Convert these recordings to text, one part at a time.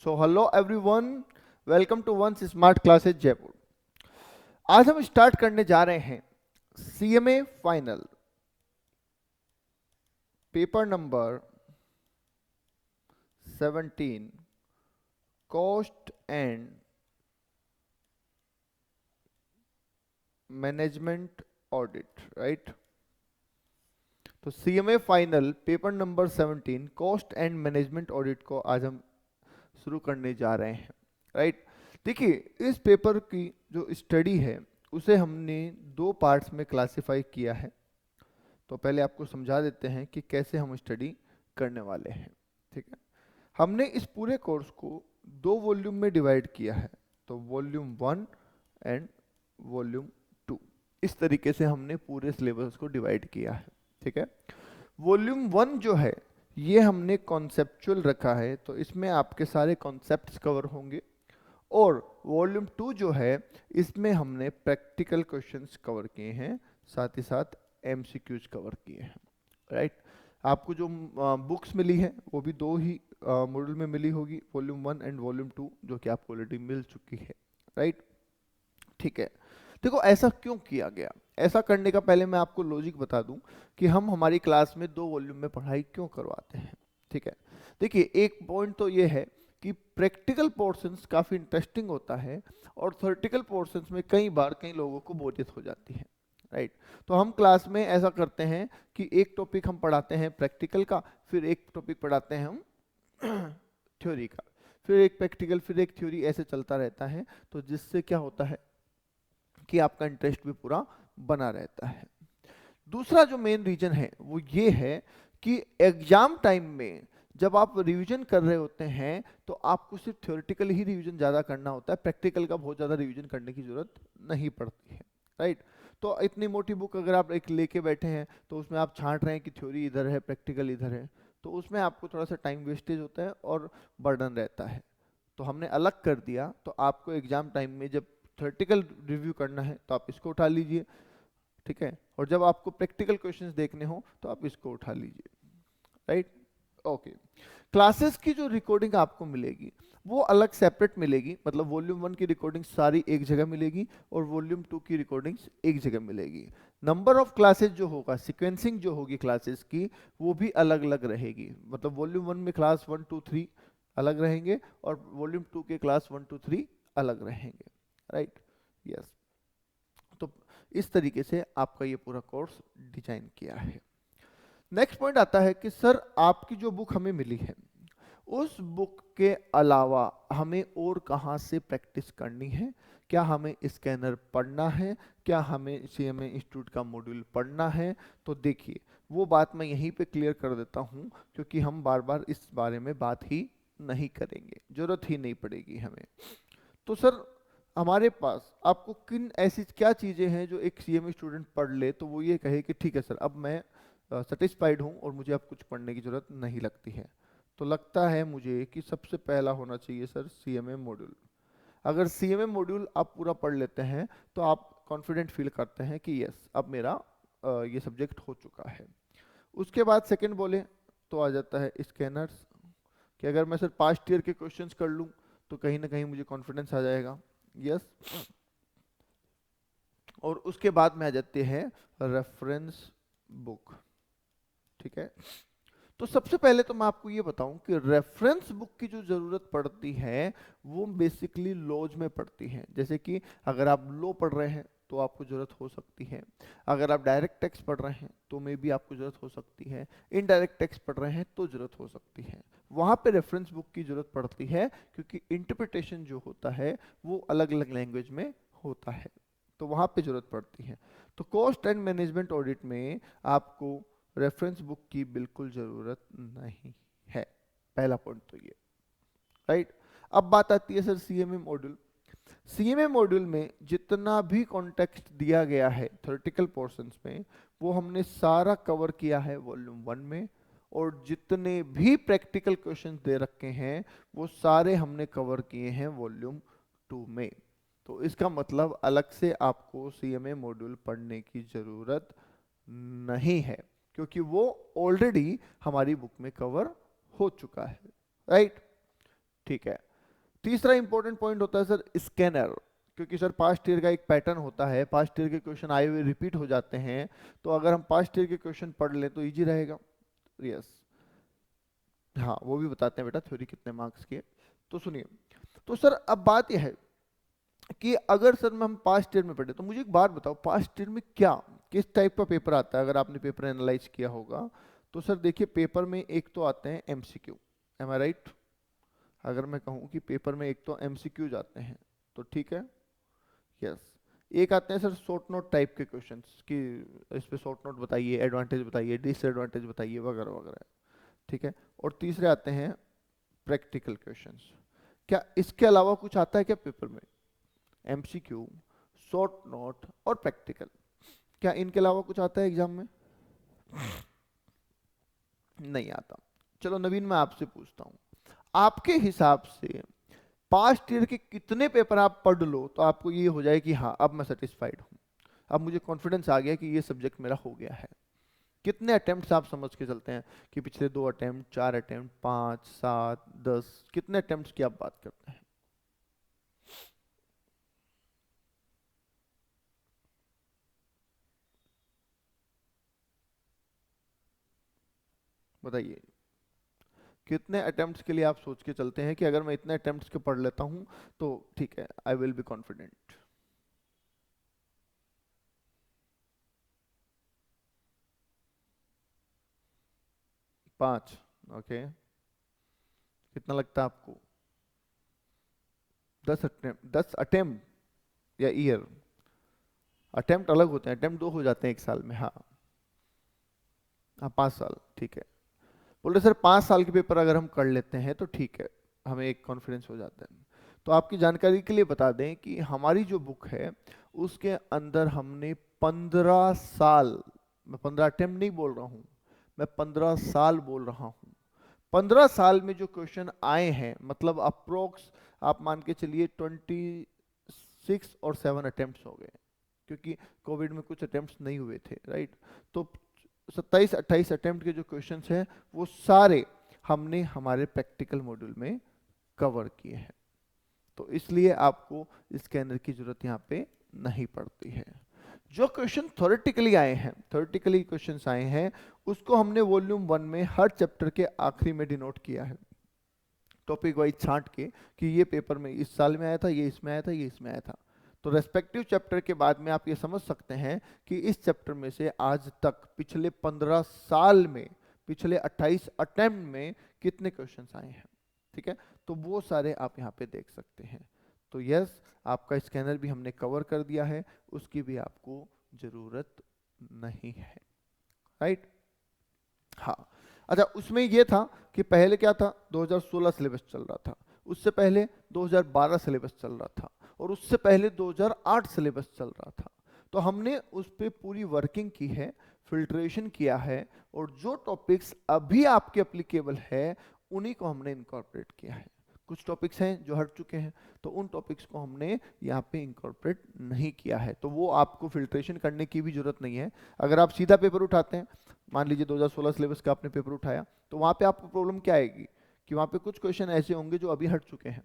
So hello everyone, welcome to वंस smart classes Jaipur. आज हम स्टार्ट करने जा रहे हैं CMA final paper number 17 cost and management audit, right. तो CMA final paper number 17 cost and management audit को आज हम शुरू करने जा रहे हैं, राइट। देखिए, इस पेपर की जो स्टडी है उसे हमने दो पार्ट्स में क्लासिफाई किया है। तो पहले आपको समझा देते हैं कि कैसे हम स्टडी करने वाले हैं, ठीक है। हमने इस पूरे कोर्स को दो वॉल्यूम में डिवाइड किया है, तो वॉल्यूम 1 एंड वॉल्यूम 2, इस तरीके से हमने पूरे सिलेबस को डिवाइड किया है, ठीक है। वॉल्यूम 1 जो है ये हमने कॉन्सेप्चुअल रखा है, तो इसमें आपके सारे कॉन्सेप्ट्स कवर होंगे। और वॉल्यूम 2 जो है इसमें हमने प्रैक्टिकल क्वेश्चंस कवर किए हैं, साथ ही साथ एमसीक्यूज कवर किए हैं, राइट। आपको जो बुक्स मिली है वो भी दो ही मॉड्यूल में मिली होगी, वॉल्यूम 1 एंड वॉल्यूम 2, जो कि आपको ऑलरेडी मिल चुकी है, राइट। ठीक है। देखो, ऐसा क्यों किया गया? ऐसा करने का पहले मैं आपको लॉजिक बता दूं कि हम हमारी क्लास में दो वॉल्यूम में पढ़ाई क्यों करवाते हैं, ठीक है। देखिए, एक पॉइंट तो ये है कि प्रैक्टिकल पोर्शंस काफ़ी इंटरेस्टिंग होता है और थ्योरेटिकल पोर्शंस में कई बार कई लोगों को बोरियत हो जाती है, राइट। तो हम क्लास में ऐसा करते हैं कि एक टॉपिक हम पढ़ाते हैं प्रैक्टिकल का, फिर एक टॉपिक पढ़ाते हैं हम थ्योरी का, फिर एक प्रैक्टिकल, फिर एक थ्योरी, ऐसे चलता रहता है। तो जिससे क्या होता है कि आपका इंटरेस्ट भी पूरा बना रहता है। दूसरा जो मेन रीजन है वो ये है कि एग्जाम टाइम में जब आप रिवीजन कर रहे होते हैं तो आपको सिर्फ थ्योरेटिकल ही रिवीजन ज़्यादा करना होता है, प्रैक्टिकल का बहुत ज़्यादा रिवीजन करने की ज़रूरत नहीं पड़ती है, राइट। तो इतनी मोटी बुक अगर आप एक लेके बैठे हैं तो उसमें आप छांट रहे हैं कि थ्योरी इधर है, प्रैक्टिकल इधर है, तो उसमें आपको थोड़ा सा टाइम वेस्टेज होता है और बर्डन रहता है। तो हमने अलग कर दिया, तो आपको एग्जाम टाइम में जब थ्योरेटिकल रिव्यू करना है तो आप इसको उठा लीजिए, ठीक है। और जब आपको प्रैक्टिकल क्वेश्चंस देखने हो तो आप इसको उठा लीजिए, राइट। ओके। क्लासेस की जो रिकॉर्डिंग आपको मिलेगी वो अलग सेपरेट मिलेगी, मतलब वॉल्यूम 1 की रिकॉर्डिंग सारी एक जगह मिलेगी और वॉल्यूम 2 की रिकॉर्डिंग्स एक जगह मिलेगी। नंबर ऑफ क्लासेस जो होगा, सीक्वेंसिंग जो होगी क्लासेस की, वो भी अलग अलग रहेगी। मतलब वॉल्यूम 1 में क्लास 1 2 3 अलग रहेंगे और वॉल्यूम 2 के क्लास 1 2 3 अलग रहेंगे, राइट। यस। तो इस तरीके से आपका ये पूरा कोर्स डिजाइन किया है। नेक्स्ट पॉइंट आता है कि सर, आपकी जो बुक हमें मिली है उस बुक के अलावा हमें और कहाँ से प्रैक्टिस करनी है? क्या हमें स्कैनर पढ़ना है? क्या हमें सीएमए इंस्टीट्यूट का मॉड्यूल पढ़ना है? तो देखिए, वो बात मैं यहीं पे क्लियर कर देता हूँ, क्योंकि हम बार बार इस बारे में बात ही नहीं करेंगे, जरूरत ही नहीं पड़ेगी हमें। तो सर, हमारे पास आपको किन ऐसी क्या चीज़ें हैं जो एक सीएमए स्टूडेंट पढ़ ले तो वो ये कहे कि ठीक है सर, अब मैं सेटिस्फाइड हूँ और मुझे अब कुछ पढ़ने की ज़रूरत नहीं लगती है? तो लगता है मुझे कि सबसे पहला होना चाहिए सर सीएमए मॉड्यूल। अगर सीएमए मॉड्यूल आप पूरा पढ़ लेते हैं तो आप कॉन्फिडेंट फील करते हैं कि यस, अब मेरा ये सब्जेक्ट हो चुका है। उसके बाद सेकंड बोले तो आ जाता है स्कैनर्स, कि अगर मैं सर पास्ट ईयर के क्वेश्चंस कर लूँ तो कहीं ना कहीं मुझे कॉन्फिडेंस आ जाएगा, यस। और उसके बाद में आ जाते हैं रेफरेंस बुक, ठीक है। तो सबसे पहले तो मैं आपको ये बताऊं कि रेफरेंस बुक की जो जरूरत पड़ती है वो बेसिकली लॉज में पड़ती है। जैसे कि अगर आप लॉ पढ़ रहे हैं तो आपको जरूरत हो सकती है, अगर आप डायरेक्ट टैक्स पढ़ रहे हैं तो मे भी आपको जरूरत हो सकती है, इनडायरेक्ट टैक्स पढ़ रहे हैं तो जरूरत हो सकती है। वहां पे रेफरेंस बुक की जरूरत पड़ती है, क्योंकि इंटरप्रिटेशन जो होता है वो अलग अलग लैंग्वेज में होता है, तो वहां पे जरूरत पड़ती है। तो कॉस्ट एंड मैनेजमेंट ऑडिट में आपको रेफरेंस बुक की बिल्कुल ज़रूरत नहीं है, पहला पॉइंट तो ये, राइट। अब बात आती है sir CMA module. CMA module में जितना भी कॉन्टेक्स्ट दिया गया है थ्योरेटिकल पोर्शंस में, वो हमने सारा कवर किया है वॉल्यूम 1 में, और जितने भी प्रैक्टिकल क्वेश्चंस दे रखे हैं वो सारे हमने कवर किए हैं वॉल्यूम 2 में। तो इसका मतलब अलग से आपको सीएमए मॉड्यूल पढ़ने की ज़रूरत नहीं है, क्योंकि वो ऑलरेडी हमारी बुक में कवर हो चुका है, राइट। ठीक है। तीसरा इंपॉर्टेंट पॉइंट होता है सर स्कैनर, क्योंकि सर पास्ट ईयर का एक पैटर्न होता है, पास्ट ईयर के क्वेश्चन आए हुए रिपीट हो जाते हैं, तो अगर हम पास्ट ईयर के क्वेश्चन पढ़ लें तो इजी रहेगा। यस, हाँ वो भी बताते हैं बेटा थ्योरी कितने मार्क्स की है। तो सुनिए, तो सर अब बात यह है कि अगर सर हम पास्ट ईयर में पढ़े, तो मुझे एक बात बताओ, पास्ट ईयर में क्या किस टाइप का पेपर आता है? अगर आपने पेपर एनालाइज किया होगा तो सर देखिए, पेपर में एक तो आते हैं एमसीक्यू, एम आई राइट? अगर मैं कहूँ कि पेपर में एक तो एमसीक्यू जाते हैं तो ठीक है, यस। एक आते हैं सर शॉर्ट नोट टाइप के क्वेश्चंस कि इस पे शॉर्ट नोट बताइए, एडवांटेज बताइए, डिसएडवांटेज बताइए, वगैरह वगैरह, ठीक है। और तीसरे आते हैं प्रैक्टिकल क्वेश्चंस। क्या इसके अलावा कुछ आता है क्या पेपर में? एमसीक्यू, शॉर्ट नोट और प्रैक्टिकल, क्या इनके अलावा कुछ आता है एग्जाम में? नहीं आता। चलो नवीन, मैं आपसे पूछता हूं, आपके हिसाब से पास्ट ईयर के कितने पेपर आप पढ़ लो तो आपको ये हो जाए कि हाँ अब मैं सेटिस्फाइड हूँ, अब मुझे कॉन्फिडेंस आ गया कि ये सब्जेक्ट मेरा हो गया है? कितने अटेम्प्ट्स आप समझ के चलते हैं कि पिछले 2 अटेम्प्ट, 4 अटेम्प्ट, 5, 7, 10, कितने अटेम्प्ट्स की आप बात करते हैं? बताइए, कितने अटेम्प्ट्स के लिए आप सोच के चलते हैं कि अगर मैं इतने अटेम्प्ट्स के पढ़ लेता हूं तो ठीक है, I will be confident? 5, okay. कितना लगता है आपको? 10 अटेम्प्ट, 10 अटेम्प्ट या ईयर? अटेम्प्ट अलग होते हैं, अटेम्प्ट 2 हो जाते हैं एक साल में, हाँ। हाँ 5 साल, ठीक है। बोले सर 5 साल के पेपर अगर हम कर लेते हैं तो ठीक है, हमें एक कॉन्फिडेंस हो जाता है। तो आपकी जानकारी के लिए बता दें कि हमारी जो बुक है उसके अंदर हमने 15 साल, मैं 15 अटेम्प्ट नहीं बोल रहा हूँ, मैं 15 साल बोल रहा हूँ। 15 साल में जो क्वेश्चन आए हैं, मतलब अप्रोक्स आप मान के चलिए 26 और 7 अटेम्प्ट हो गए, क्योंकि कोविड में कुछ अटेम्प्ट नहीं हुए थे, राइट? तो 27-28 अटेम्प्ट के जो क्वेश्चंस हैं वो सारे हमने हमारे प्रैक्टिकल मॉड्यूल में कवर किए हैं, तो इसलिए आपको स्कैनर की जरूरत यहाँ पे नहीं पड़ती है। जो क्वेश्चन थ्योरेटिकली आए हैं, थ्योरेटिकली क्वेश्चंस आए हैं, उसको हमने वॉल्यूम 1 में हर चैप्टर के आखिरी में डिनोट किया है, टॉपिक वाइज छांट के, कि ये पेपर में इस साल में आया था, ये इसमें आया था, ये इसमें आया था। तो रेस्पेक्टिव चैप्टर के बाद में आप ये समझ सकते हैं कि इस चैप्टर में से आज तक पिछले 15 साल में, पिछले 28 अटेम्प्ट में कितने क्वेश्चंस आए हैं, ठीक है? तो वो सारे आप यहाँ पे देख सकते हैं। तो यस, आपका स्कैनर भी हमने कवर कर दिया है, उसकी भी आपको जरूरत नहीं है, राइट? हाँ। अच्छा, उसमें ये था कि पहले क्या था, 2016 सिलेबस चल रहा था, उससे पहले 2012 सिलेबस चल रहा था, और उससे पहले 2008 सिलेबस चल रहा था। तो हमने उस पर पूरी वर्किंग की है, फिल्ट्रेशन किया है, और जो टॉपिक्स अभी आपके एप्लीकेबल है उन्हीं को हमने इनकॉर्पोरेट किया है। कुछ टॉपिक्स हैं जो हट चुके हैं, तो उन टॉपिक्स को हमने यहाँ पे इनकॉर्पोरेट नहीं किया है, तो वो आपको फिल्ट्रेशन करने की भी जरूरत नहीं है। अगर आप सीधा पेपर उठाते हैं, मान लीजिए 2016 सिलेबस का आपने पेपर उठाया, तो वहाँ पे आपको प्रॉब्लम क्या आएगी कि वहाँ पे कुछ क्वेश्चन ऐसे होंगे जो अभी हट चुके हैं,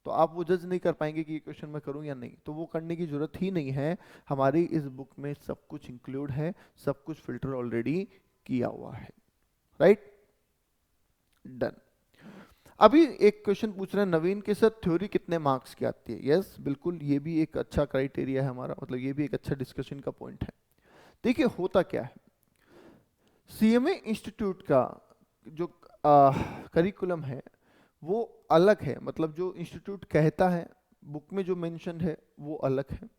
तो आप वो जज नहीं कर पाएंगे कि ये क्वेश्चन मैं करूं या नहीं, तो वो करने की जरूरत ही नहीं है। हमारी इस बुक में सब कुछ इंक्लूड है, सब कुछ फिल्टर ऑलरेडी किया हुआ है, राइट? डन। अभी एक क्वेश्चन पूछ रहे हैं नवीन के, सर थ्योरी कितने मार्क्स की आती है? यस बिल्कुल, ये भी एक अच्छा क्राइटेरिया है हमारा, मतलब ये भी एक अच्छा डिस्कशन का पॉइंट है। देखिए होता क्या है, सीएमए इंस्टीट्यूट का जो करिकुलम है वो अलग है, मतलब जो इंस्टीट्यूट कहता है, बुक में जो मेंशन है वो अलग है,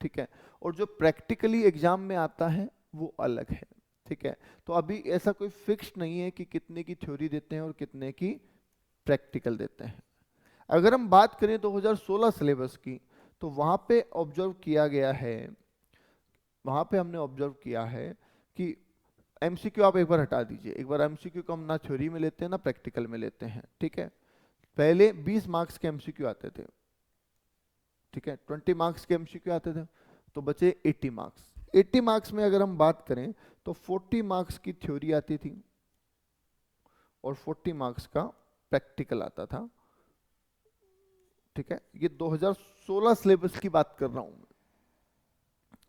ठीक है? और जो प्रैक्टिकली एग्जाम में आता है वो अलग है, ठीक है? तो अभी ऐसा कोई फिक्स नहीं है कि कितने की थ्योरी देते हैं और कितने की प्रैक्टिकल देते हैं। अगर हम बात करें 2016 सिलेबस की, तो वहां पे ऑब्जर्व किया गया है, वहां पे हमने ऑब्जर्व किया है कि एमसीक्यू आप एक बार हटा दीजिए, एक बार एमसीक्यू को हम ना थ्योरी में लेते हैं ना प्रैक्टिकल में लेते हैं, ठीक है? पहले 20 मार्क्स के एमसीक्यू आते थे, ठीक है? 20 मार्क्स के एमसीक्यू आते थे, तो बचे 80 मार्क्स। 80 मार्क्स में अगर हम बात करें तो 40 मार्क्स की थ्योरी आती थी और 40 मार्क्स का प्रैक्टिकल आता था, ठीक है, ये 2016 सिलेबस की बात कर रहा हूं मैं,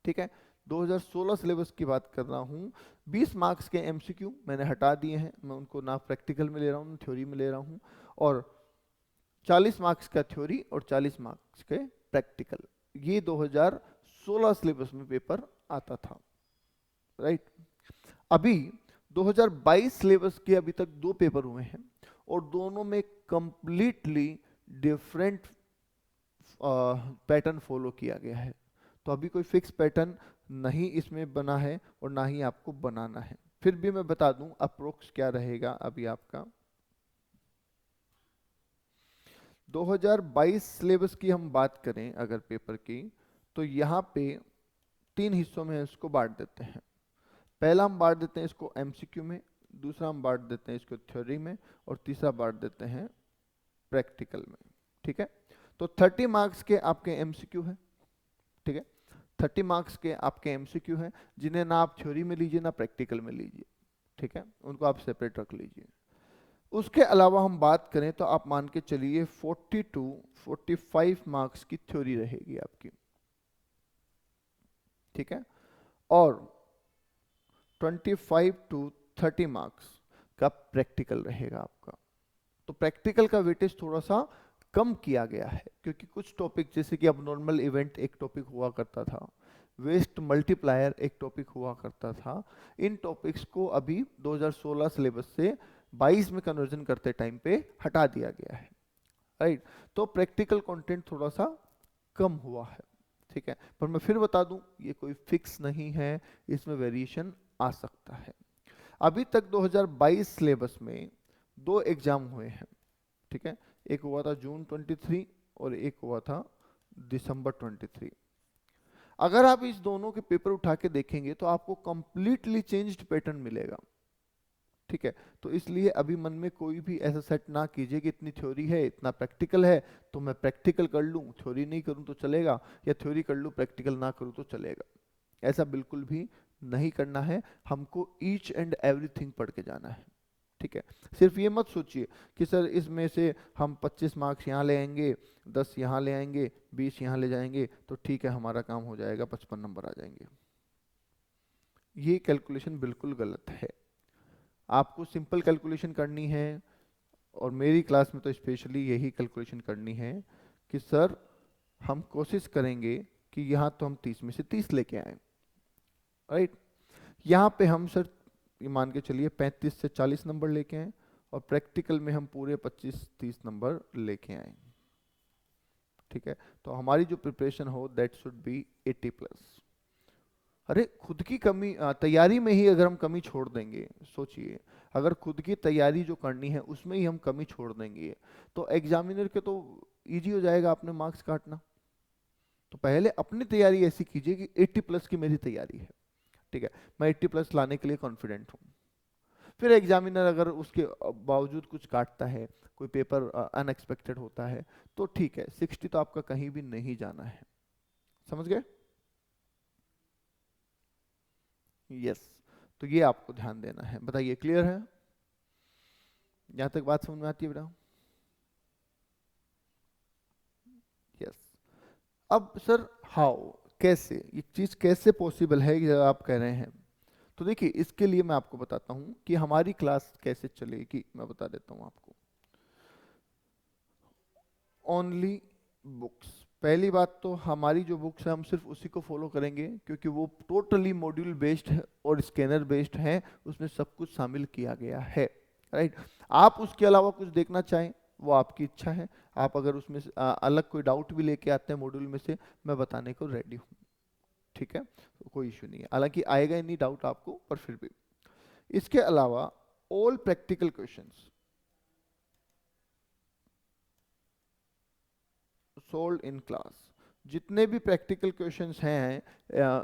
ठीक है, 2016 सिलेबस की बात कर रहा हूँ। 20 मार्क्स के एमसीक्यू मैंने हटा दिए हैं, मैं उनको ना प्रैक्टिकल में ले रहा हूँ ना थ्योरी में ले रहा हूँ, और 40 मार्क्स का थ्योरी और 40 मार्क्स के प्रैक्टिकल, ये 2016 सिलेबस में पेपर आता था, राइट। अभी 2022 सिलेबस के अभी तक 2 पेपर हुए हैं और दोनों में कंप्लीटली डिफरेंट पैटर्न फॉलो किया गया है। तो अभी कोई फिक्स पैटर्न नहीं इसमें बना है और ना ही आपको बनाना है। फिर भी मैं बता दूं अप्रोक्स क्या रहेगा अभी आपका। 2022 सिलेबस की हम बात करें अगर पेपर की, तो यहाँ पे 3 हिस्सों में इसको बांट देते हैं। पहला हम बांट देते हैं इसको एमसीक्यू में, दूसरा हम बांट देते हैं इसको थ्योरी में, और तीसरा बांट देते हैं प्रैक्टिकल में, ठीक है। तो 30 मार्क्स के आपके एमसीक्यू है, ठीक है, 30 मार्क्स के आपके एमसीक्यू हैं, जिन्हें ना आप थ्योरी में लीजिए ना प्रैक्टिकल में लीजिए, ठीक है, उनको आप सेपरेट रख लीजिए। उसके अलावा हम बात करें तो आप मान के चलिए 45 मार्क्स की थ्योरी रहेगी आपकी, ठीक है, और 25 टू 30 मार्क्स का प्रैक्टिकल रहेगा आपका। तो प्रैक्टिकल का वेटेज थोड़ा सा कम किया गया है, क्योंकि कुछ टॉपिक जैसे कि अब नॉर्मल इवेंट एक टॉपिक हुआ करता था, वेस्ट मल्टीप्लायर एक टॉपिक हुआ करता था, इन टॉपिक्स को अभी 2016 सिलेबस से 22 में कन्वर्जन करते टाइम पे हटा दिया गया है, राइट। तो प्रैक्टिकल कंटेंट थोड़ा सा कम हुआ है, ठीक है, पर मैं फिर बता दूं ये कोई फिक्स नहीं है, इसमें वेरिएशन आ सकता है। अभी तक 2022 सिलेबस में 2 एग्जाम हुए हैं, ठीक है, एक हुआ था जून 23 और एक हुआ था दिसंबर 23। अगर आप इस दोनों के पेपर उठा के देखेंगे तो आपको कंप्लीटली चेंज्ड पैटर्न मिलेगा, ठीक है। तो इसलिए अभी मन में कोई भी ऐसा सेट ना कीजिए कि इतनी थ्योरी है इतना प्रैक्टिकल है तो मैं प्रैक्टिकल कर लूँ, थ्योरी नहीं करूँ तो चलेगा, या थ्योरी कर लूँ प्रैक्टिकल ना करूँ तो चलेगा। ऐसा बिल्कुल भी नहीं करना है, हमको ईच एंड एवरीथिंग पढ़ के जाना है, ठीक है। सिर्फ ये मत सोचिए कि सर इसमें से हम 25 मार्क्स यहाँ ले आएंगे, 10 यहाँ ले आएंगे, 20 यहाँ ले जाएंगे तो ठीक है हमारा काम हो जाएगा, 55 नंबर आ जाएंगे। ये कैलकुलेशन बिल्कुल गलत है। आपको सिंपल कैलकुलेशन करनी है, और मेरी क्लास में तो स्पेशली यही कैलकुलेशन करनी है कि सर हम कोशिश करेंगे कि यहाँ तो हम 30 में से 30 लेके आए, राइट। यहाँ पे हम सर ये मान के चलिए 35 से 40 नंबर लेके आए, और प्रैक्टिकल में हम पूरे 25-30 नंबर लेके आए, ठीक है। तो हमारी जो प्रिपरेशन हो दैट शुड बी 80+। अरे खुद की कमी तैयारी में ही अगर हम कमी छोड़ देंगे, सोचिए अगर खुद की तैयारी जो करनी है उसमें ही हम कमी छोड़ देंगे तो एग्जामिनर के तो इजी हो जाएगा अपने मार्क्स काटना। तो पहले अपनी तैयारी ऐसी कीजिए कि 80+ की मेरी तैयारी है, ठीक है, मैं 80+ लाने के लिए कॉन्फिडेंट हूँ। फिर एग्जामिनर अगर उसके बावजूद कुछ काटता है, कोई पेपर अनएक्सपेक्टेड होता है, तो ठीक है 60 तो आपका कहीं भी नहीं जाना है, समझ गए? यस, तो ये आपको ध्यान देना है। बताइए क्लियर है? यहां तक बात समझ में आती है बेटा? यस। अब सर हाउ, कैसे ये चीज कैसे पॉसिबल है कि आप कह रहे हैं, तो देखिए इसके लिए मैं आपको बताता हूं कि हमारी क्लास कैसे चलेगी। मैं बता देता हूं आपको। ओनली बुक्स, पहली बात तो हमारी जो बुक्स है हम सिर्फ उसी को फॉलो करेंगे, क्योंकि वो टोटली मॉड्यूल बेस्ड है और स्कैनर बेस्ड है, उसमें सब कुछ शामिल किया गया है, राइट। आप उसके अलावा कुछ देखना चाहें वो आपकी इच्छा है, आप अगर उसमें से अलग कोई डाउट भी लेके आते हैं मॉड्यूल में से, मैं बताने को रेडी हूँ, ठीक है, तो कोई इशू नहीं है। हालांकि आएगा ही नहीं डाउट आपको, पर फिर भी इसके अलावा all practical questions solve in class, जितने भी प्रैक्टिकल क्वेश्चंस हैं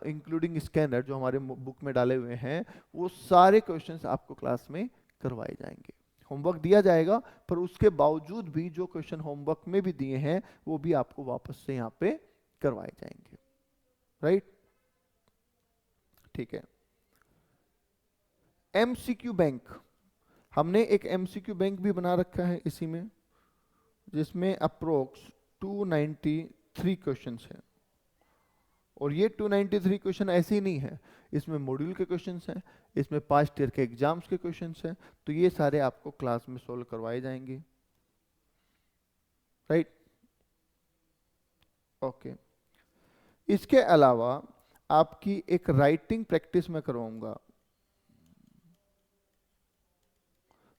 इंक्लूडिंग स्कैनर जो हमारे बुक में डाले हुए हैं, वो सारे क्वेश्चंस आपको क्लास में करवाए जाएंगे। होमवर्क दिया जाएगा, पर उसके बावजूद भी जो क्वेश्चन होमवर्क में भी दिए हैं वो भी आपको वापस से यहाँ पे करवाए जाएंगे, राइट, ठीक है। एमसीक्यू बैंक, हमने एक एमसीक्यू बैंक भी बना रखा है इसी में, जिसमें अप्रोक्स 293 क्वेश्चंस हैं। और ये 293 क्वेश्चन ऐसे ही नहीं है, इसमें मॉड्यूल के क्वेश्चंस हैं, इसमें पास्ट ईयर के एग्जाम्स के क्वेश्चंस हैं, तो ये सारे आपको क्लास में सोल्व करवाए जाएंगे, राइट? ओके। इसके अलावा आपकी एक राइटिंग प्रैक्टिस मैं करवाऊंगा,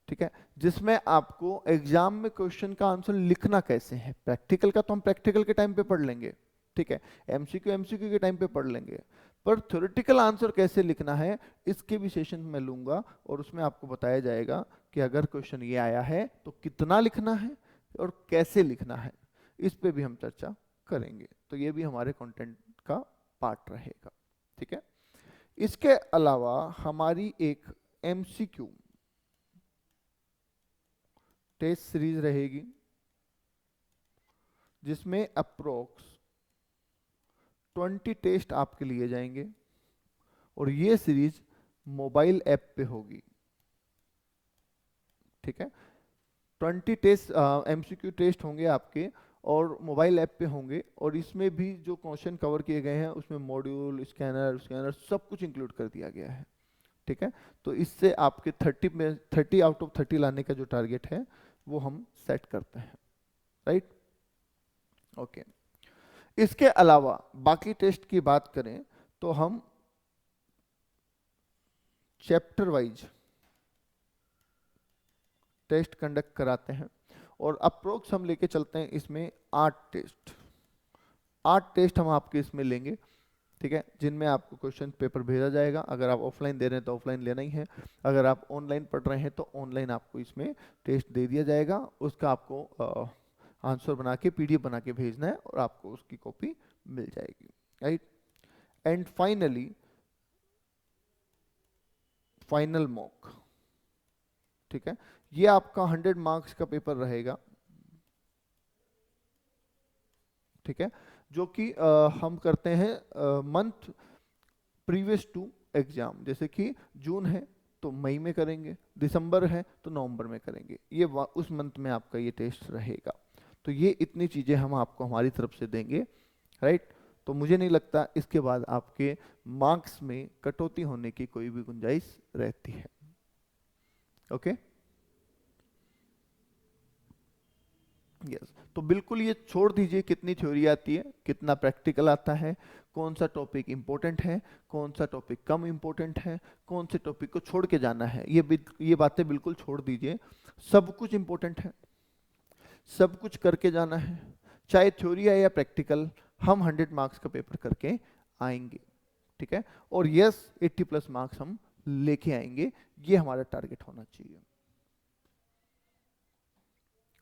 ठीक है, जिसमें आपको एग्जाम में क्वेश्चन का आंसर लिखना कैसे है। प्रैक्टिकल का तो हम प्रैक्टिकल के टाइम पे पढ़ लेंगे, ठीक है, एमसीक्यू एमसीक्यू के टाइम पे पढ़ लेंगे, पर थ्योरेटिकल आंसर कैसे लिखना है इसके भी सेशन मैं लूंगा, और उसमें आपको बताया जाएगा कि अगर क्वेश्चन ये आया है तो कितना लिखना है और कैसे लिखना है, इस पे भी हम चर्चा करेंगे। तो ये भी हमारे कंटेंट का पार्ट रहेगा, ठीक है। इसके अलावा हमारी एक एमसीक्यू टेस्ट सीरीज रहेगी, जिसमें अप्रोक्स 20 टेस्ट आपके लिए जाएंगे, और ये सीरीज मोबाइल ऐप पे होगी, ठीक है। 20 टेस्ट एमसीक्यू टेस्ट होंगे आपके, और मोबाइल ऐप पे होंगे, और इसमें भी जो क्वेश्चन कवर किए गए हैं उसमें मॉड्यूल, स्कैनर सब कुछ इंक्लूड कर दिया गया है, ठीक है। तो इससे आपके 30 आउट ऑफ 30 लाने का जो टारगेट है वो हम सेट करते हैं, राइट? ओके। इसके अलावा बाकी टेस्ट की बात करें तो हम चैप्टर वाइज टेस्ट कंडक्ट कराते हैं, और अप्रोक्स हम लेके चलते हैं इसमें 8 टेस्ट हम आपके इसमें लेंगे, ठीक है, जिनमें आपको क्वेश्चन पेपर भेजा जाएगा। अगर आप ऑफलाइन दे रहे हैं तो ऑफलाइन लेना ही है, अगर आप ऑनलाइन पढ़ रहे हैं तो ऑनलाइन आपको इसमें टेस्ट दे दिया जाएगा, उसका आपको आंसर बना के पीडीएफ बना के भेजना है, और आपको उसकी कॉपी मिल जाएगी, right? And finally final mock, ठीक है, ये आपका 100 मार्क्स का पेपर रहेगा, ठीक है, जो कि हम करते हैं मंथ प्रीवियस टू एग्जाम। जैसे कि जून है तो मई में करेंगे, दिसंबर है तो नवंबर में करेंगे, ये उस मंथ में आपका ये टेस्ट रहेगा। तो ये इतनी चीजें हम आपको हमारी तरफ से देंगे, राइट? तो मुझे नहीं लगता इसके बाद आपके मार्क्स में कटौती होने की कोई भी गुंजाइश रहती है, ओके? यस। तो बिल्कुल ये छोड़ दीजिए कितनी थ्योरी आती है, कितना प्रैक्टिकल आता है, कौन सा टॉपिक इंपॉर्टेंट है, कौन सा टॉपिक कम इंपॉर्टेंट है, कौन से टॉपिक को छोड़ के जाना है, ये बातें बिल्कुल छोड़ दीजिए। सब कुछ इंपॉर्टेंट है, सब कुछ करके जाना है, चाहे थ्योरी है या प्रैक्टिकल, हम 100 मार्क्स का पेपर करके आएंगे, ठीक है। और यस 80+ मार्क्स हम लेके आएंगे, ये हमारा टारगेट होना चाहिए,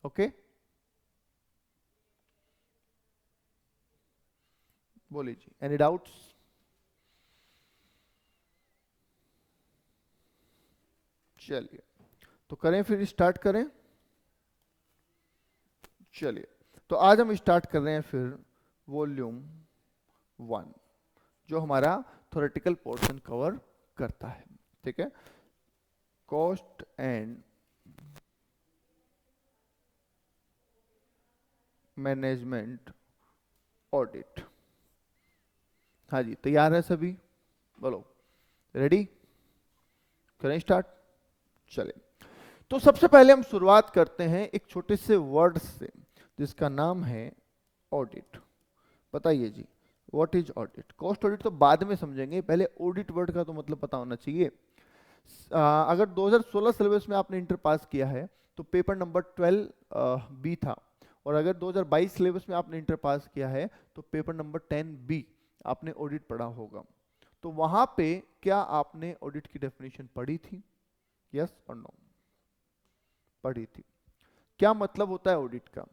ओके? बोलिए जी, एनी डाउट्स? चलिए तो करें, फिर स्टार्ट करें। चलिए तो आज हम स्टार्ट कर रहे हैं फिर वॉल्यूम 1, जो हमारा थ्योरेटिकल पोर्शन कवर करता है, ठीक है। Cost and management audit. हाँ जी, तैयार है सभी? बोलो, रेडी? करें स्टार्ट? चले तो सबसे पहले हम शुरुआत करते हैं एक छोटे से वर्ड से, जिसका नाम है ऑडिट। बताइए जी, what is audit? Cost audit तो बाद में समझेंगे, पहले ऑडिट वर्ड का तो मतलब पता होना चाहिए। अगर 2016 सिलेबस में आपने इंटर पास किया है तो पेपर नंबर 12 बी था, और अगर 2022 सिलेबस में आपने इंटर पास किया है तो पेपर नंबर 10 बी आपने ऑडिट पढ़ा होगा। तो वहां पे क्या आपने ऑडिट की डेफिनेशन पढ़ी थी? यस और नो? पढ़ी थी। क्या मतलब होता है ऑडिट का?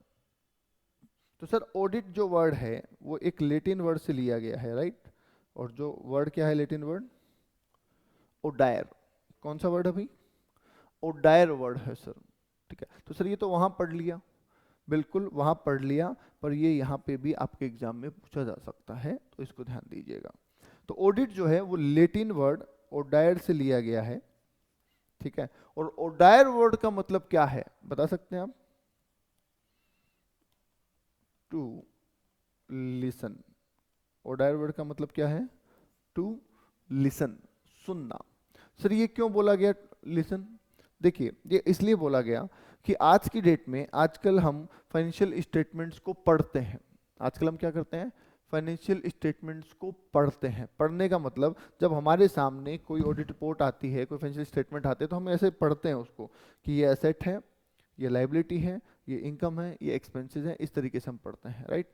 तो सर ऑडिट जो वर्ड है वो एक लैटिन वर्ड से लिया गया है, राइट? और जो वर्ड क्या है लैटिन वर्ड? ओडायर। कौन सा वर्ड है भाई? ओडायर वर्ड है सर, ठीक है। तो सर ये तो वहां पढ़ लिया, बिल्कुल वहां पढ़ लिया, पर ये यहाँ पे भी आपके एग्जाम में पूछा जा सकता है, तो इसको ध्यान दीजिएगा। तो ऑडिट जो है वो लैटिन वर्ड ओडायर से लिया गया है, ठीक है। और ओडायर वर्ड का मतलब क्या है बता सकते हैं आप? To listen. ओडायर वर्ड का मतलब क्या है? टू लिसन, सुनना। सर ये क्यों बोला गया लिसन? देखिए ये इसलिए बोला गया कि आज की डेट में आजकल हम फाइनेंशियल स्टेटमेंट्स को पढ़ते हैं। आजकल हम क्या करते हैं? फाइनेंशियल स्टेटमेंट्स को पढ़ते हैं। पढ़ने का मतलब जब हमारे सामने कोई ऑडिट रिपोर्ट आती है, कोई फाइनेंशियल स्टेटमेंट आते हैं, तो हम ऐसे पढ़ते हैं उसको कि ये एसेट है, ये लाइबिलिटी है, ये इनकम है, ये एक्सपेंसेस है, इस तरीके से हम पढ़ते हैं, राइट।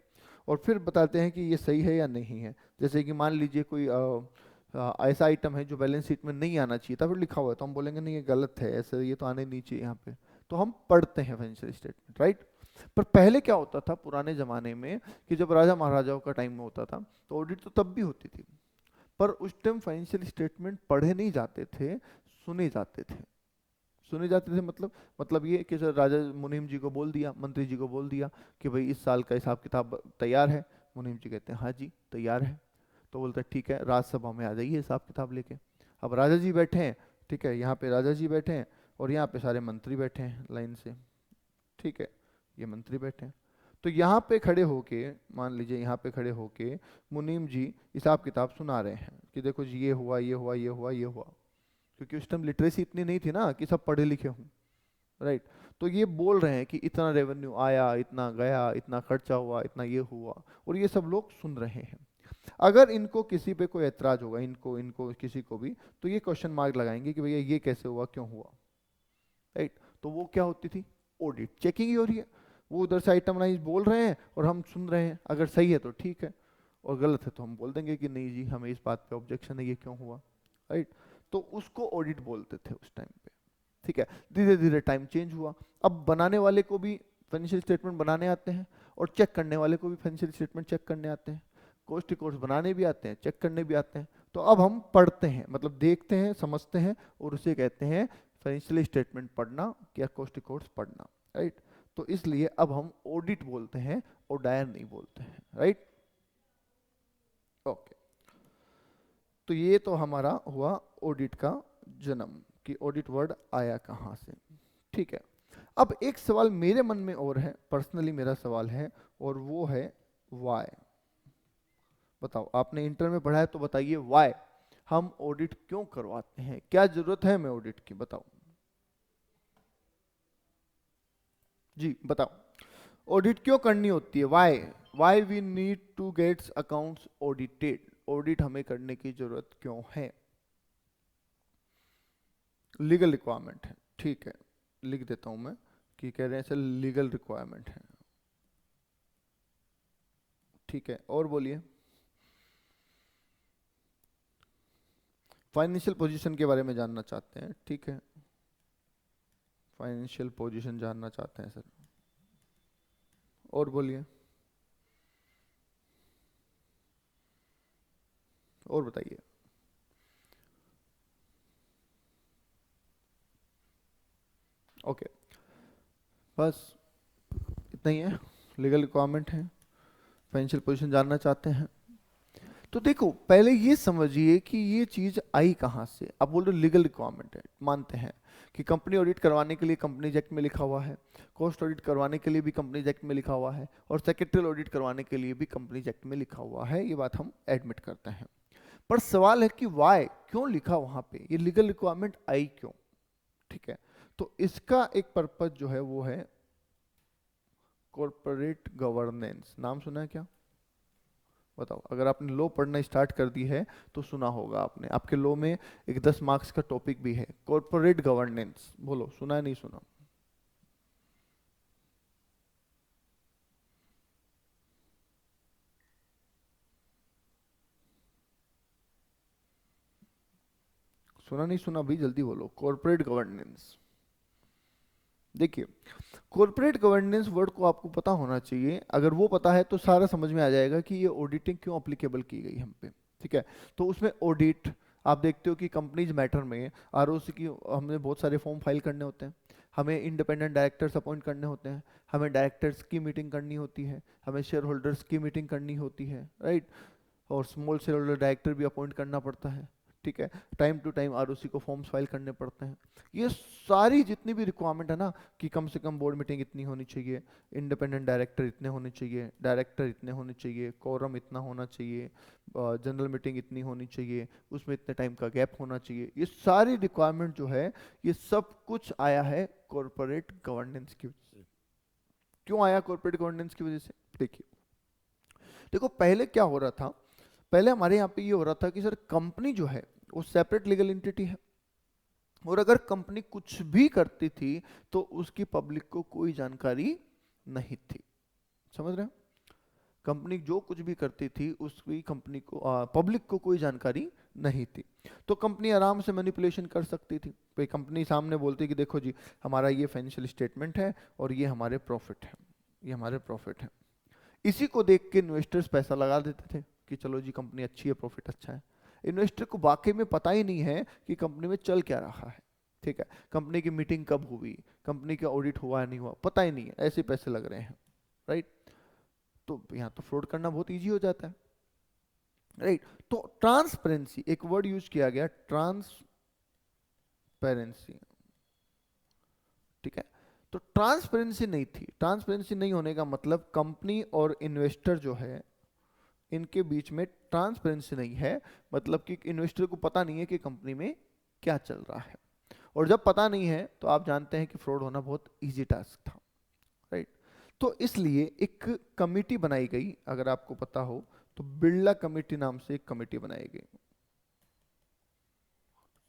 और फिर बताते हैं कि ये सही है या नहीं है। जैसे कि मान लीजिए कोई ऐसा आइटम है जो बैलेंस शीट में नहीं आना चाहिए था, फिर लिखा हुआ है, तो हम बोलेंगे नहीं ये गलत है, ऐसे ये तो आने नहीं चाहिए यहाँ पे। तो हम पढ़ते हैं फाइनेंशियल स्टेटमेंट, राइट। पर पहले क्या होता था पुराने जमाने में कि जब राजा महाराजाओं का टाइम में होता था तो ऑडिट तो तब भी होती थी, पर उस टाइम फाइनेंशियल स्टेटमेंट पढ़े नहीं जाते थे, सुने जाते थे। सुने जाते थे मतलब ये कि सर राजा मुनीम जी को बोल दिया, मंत्री जी को बोल दिया कि भाई इस साल का हिसाब किताब तैयार है। मुनीम जी कहते हैं हाँ जी तैयार है। तो बोलते हैं ठीक है राज्यसभा में आ जाइए हिसाब किताब लेके। अब राजा जी बैठे हैं, ठीक है, यहाँ पे राजा जी बैठे हैं और यहाँ पे सारे मंत्री बैठे हैं लाइन से, ठीक है, ये मंत्री बैठे हैं। तो यहाँ पे खड़े होके, मान लीजिए यहाँ पे खड़े होके मुनीम जी हिसाब किताब सुना रहे हैं कि देखो जी ये हुआ, ये हुआ, ये हुआ, ये हुआ। क्योंकि उस टाइम लिटरेसी इतनी नहीं थी ना कि सब पढ़े लिखे हों, राइट। तो ये बोल रहे हैं कि इतना रेवेन्यू आया, इतना गया, इतना खर्चा हुआ, इतना ये हुआ, और ये सब लोग सुन रहे हैं। अगर इनको किसी पे कोई ऐतराज होगा, इनको इनको किसी को भी, तो ये क्वेश्चन मार्क लगाएंगे कि भैया ये कैसे हुआ, क्यों हुआ, राइट। तो वो क्या होती थी? ऑडिट, चेकिंग ही हो रही है। वो उधर से आइटम वाइज बोल रहे हैं और हम सुन रहे हैं, अगर सही है तो ठीक है, और गलत है तो हम बोल देंगे कि नहीं जी हमें इस बात पे ऑब्जेक्शन है, ये क्यों हुआ, राइट। तो उसको ऑडिट बोलते थे उस टाइम पे, ठीक है। धीरे धीरे टाइम चेंज हुआ, अब बनाने वाले को भी फाइनेंशियल स्टेटमेंट बनाने आते हैं और चेक करने वाले को भी फाइनेंशियल स्टेटमेंट चेक करने आते हैं। कॉस्ट रिकॉर्ड्स बनाने भी आते हैं, चेक करने भी आते हैं। तो अब हम पढ़ते हैं, मतलब देखते हैं, समझते हैं, और उसे कहते हैं फाइनेंशियल स्टेटमेंट पढ़ना या कॉस्ट रिकॉर्ड्स पढ़ना, राइट। तो इसलिए अब हम ऑडिट बोलते हैं, ओडायर नहीं बोलते हैं, राइट। ओके, तो ये तो हमारा हुआ ऑडिट का जन्म, कि ऑडिट वर्ड आया कहाँ से, ठीक है। अब एक सवाल मेरे मन में और है, पर्सनली मेरा सवाल है, और वो है वाई। बताओ, आपने इंटर में पढ़ा है तो बताइए वाई, हम ऑडिट क्यों करवाते हैं, क्या जरूरत है हमें ऑडिट की, बताओ जी, बताओ ऑडिट क्यों करनी होती है, why, why we need to gets accounts audited, audit हमें करने की जरूरत क्यों है? लीगल रिक्वायरमेंट है, ठीक है, लिख देता हूं मैं कि कह रहे हैं सर लीगल रिक्वायरमेंट है, ठीक है। और बोलिए, फाइनेंशियल पोजीशन के बारे में जानना चाहते हैं, ठीक है, फाइनेंशियल पोजीशन जानना चाहते हैं सर। और बोलिए, और बताइए। ओके, बस इतना ही है, लीगल रिक्वायरमेंट है, फाइनेंशियल पोजीशन जानना चाहते हैं। तो देखो पहले ये समझिए कि ये चीज आई कहाँ से। अब बोल रहे लीगल रिक्वायरमेंट है, मानते हैं कि कंपनी ऑडिट करवाने के लिए कंपनीज एक्ट में लिखा हुआ है, कॉस्ट ऑडिट करवाने के लिए भी कंपनीज एक्ट में लिखा हुआ है, और सेक्रेटरियल ऑडिट करवाने के लिए भी कंपनीज एक्ट में लिखा हुआ है, ये बात हम एडमिट करते हैं। पर सवाल है कि वाई, क्यों लिखा वहां पे, ये लीगल रिक्वायरमेंट आई क्यों, ठीक है। तो इसका एक पर्पज जो है वो है कॉर्पोरेट गवर्नेंस। नाम सुना है क्या? बताओ, अगर आपने लॉ पढ़ना स्टार्ट कर दी है तो सुना होगा आपने, आपके लॉ में एक 10 मार्क्स का टॉपिक भी है कॉर्पोरेट गवर्नेंस। बोलो सुना है नहीं सुना? सुना नहीं सुना भी जल्दी बोलो, कॉर्पोरेट गवर्नेंस। देखिए, कॉर्पोरेट गवर्नेंस वर्ड को आपको पता होना चाहिए, अगर वो पता है तो सारा समझ में आ जाएगा कि ये ऑडिटिंग क्यों अप्लीकेबल की गई हम पे, ठीक है। तो उसमें ऑडिट, आप देखते हो कि कंपनीज मैटर में आरओसी की हमें बहुत सारे फॉर्म फाइल करने होते हैं, हमें इंडिपेंडेंट डायरेक्टर्स अपॉइंट करने होते हैं, हमें डायरेक्टर्स की मीटिंग करनी होती है, हमें शेयर होल्डर्स की मीटिंग करनी होती है, राइट, और स्मॉल शेयर होल्डर डायरेक्टर भी अपॉइंट करना पड़ता है, ठीक है, टाइम टू टाइम आरओसी को फॉर्म्स फाइल करने पड़ते हैं। ये सारी जितनी भी रिक्वायरमेंट है ना, कि कम से कम बोर्ड मीटिंग इतनी होनी चाहिए, इंडिपेंडेंट डायरेक्टर इतने होने चाहिए, डायरेक्टर इतने होने चाहिए, कोरम इतना होना चाहिए, जनरल मीटिंग इतनी होनी चाहिए, उसमें इतने टाइम का गैप होना चाहिए, ये सारी रिक्वायरमेंट जो है ये सब कुछ आया है कॉर्पोरेट गवर्नेंस की वजह से। क्यों आया कॉर्पोरेट गवर्नेंस की वजह से? देखिए, देखो पहले क्या हो रहा था, पहले हमारे यहाँ पे ये हो रहा था कि सर कंपनी जो है वो सेपरेट लीगल एंटिटी है, और अगर कंपनी कुछ भी करती थी तो उसकी पब्लिक को कोई जानकारी नहीं थी। समझ रहे हो? कंपनी जो कुछ भी करती थी उसकी कंपनी को पब्लिक को कोई जानकारी नहीं थी। तो कंपनी आराम से मैनिपुलेशन कर सकती थी। भाई कंपनी सामने बोलती कि देखो जी हमारा ये फाइनेंशियल स्टेटमेंट है और ये हमारे प्रॉफिट है, ये हमारे प्रॉफिट है। इसी को देख के इन्वेस्टर्स पैसा लगा देते थे कि चलो जी कंपनी अच्छी है, प्रॉफिट अच्छा है। इन्वेस्टर को वाकई में पता ही नहीं है कि कंपनी में चल क्या रहा है। ठीक है, कंपनी की मीटिंग कब हुई, कंपनी का ऑडिट हुआ नहीं हुआ, पता ही नहीं है, ऐसे पैसे लग रहे हैं। राइट, तो यहाँ तो फ्रॉड करना बहुत इजी हो जाता है। राइट, तो ट्रांसपेरेंसी एक वर्ड यूज किया गया, ट्रांसपेरेंसी। ठीक है, तो ट्रांसपेरेंसी नहीं थी। ट्रांसपेरेंसी नहीं होने का मतलब कंपनी और इन्वेस्टर जो है इनके बीच में ट्रांसपेरेंसी नहीं है, मतलब कि इन्वेस्टर को पता नहीं है कि कंपनी में क्या चल रहा है। और जब पता नहीं है तो आप जानते हैं कि फ्रॉड होना बहुत इजी टास्क था। राइट, तो इसलिए एक कमेटी बनाई गई, अगर आपको पता हो तो बिरला कमेटी नाम से एक कमेटी बनाई गई।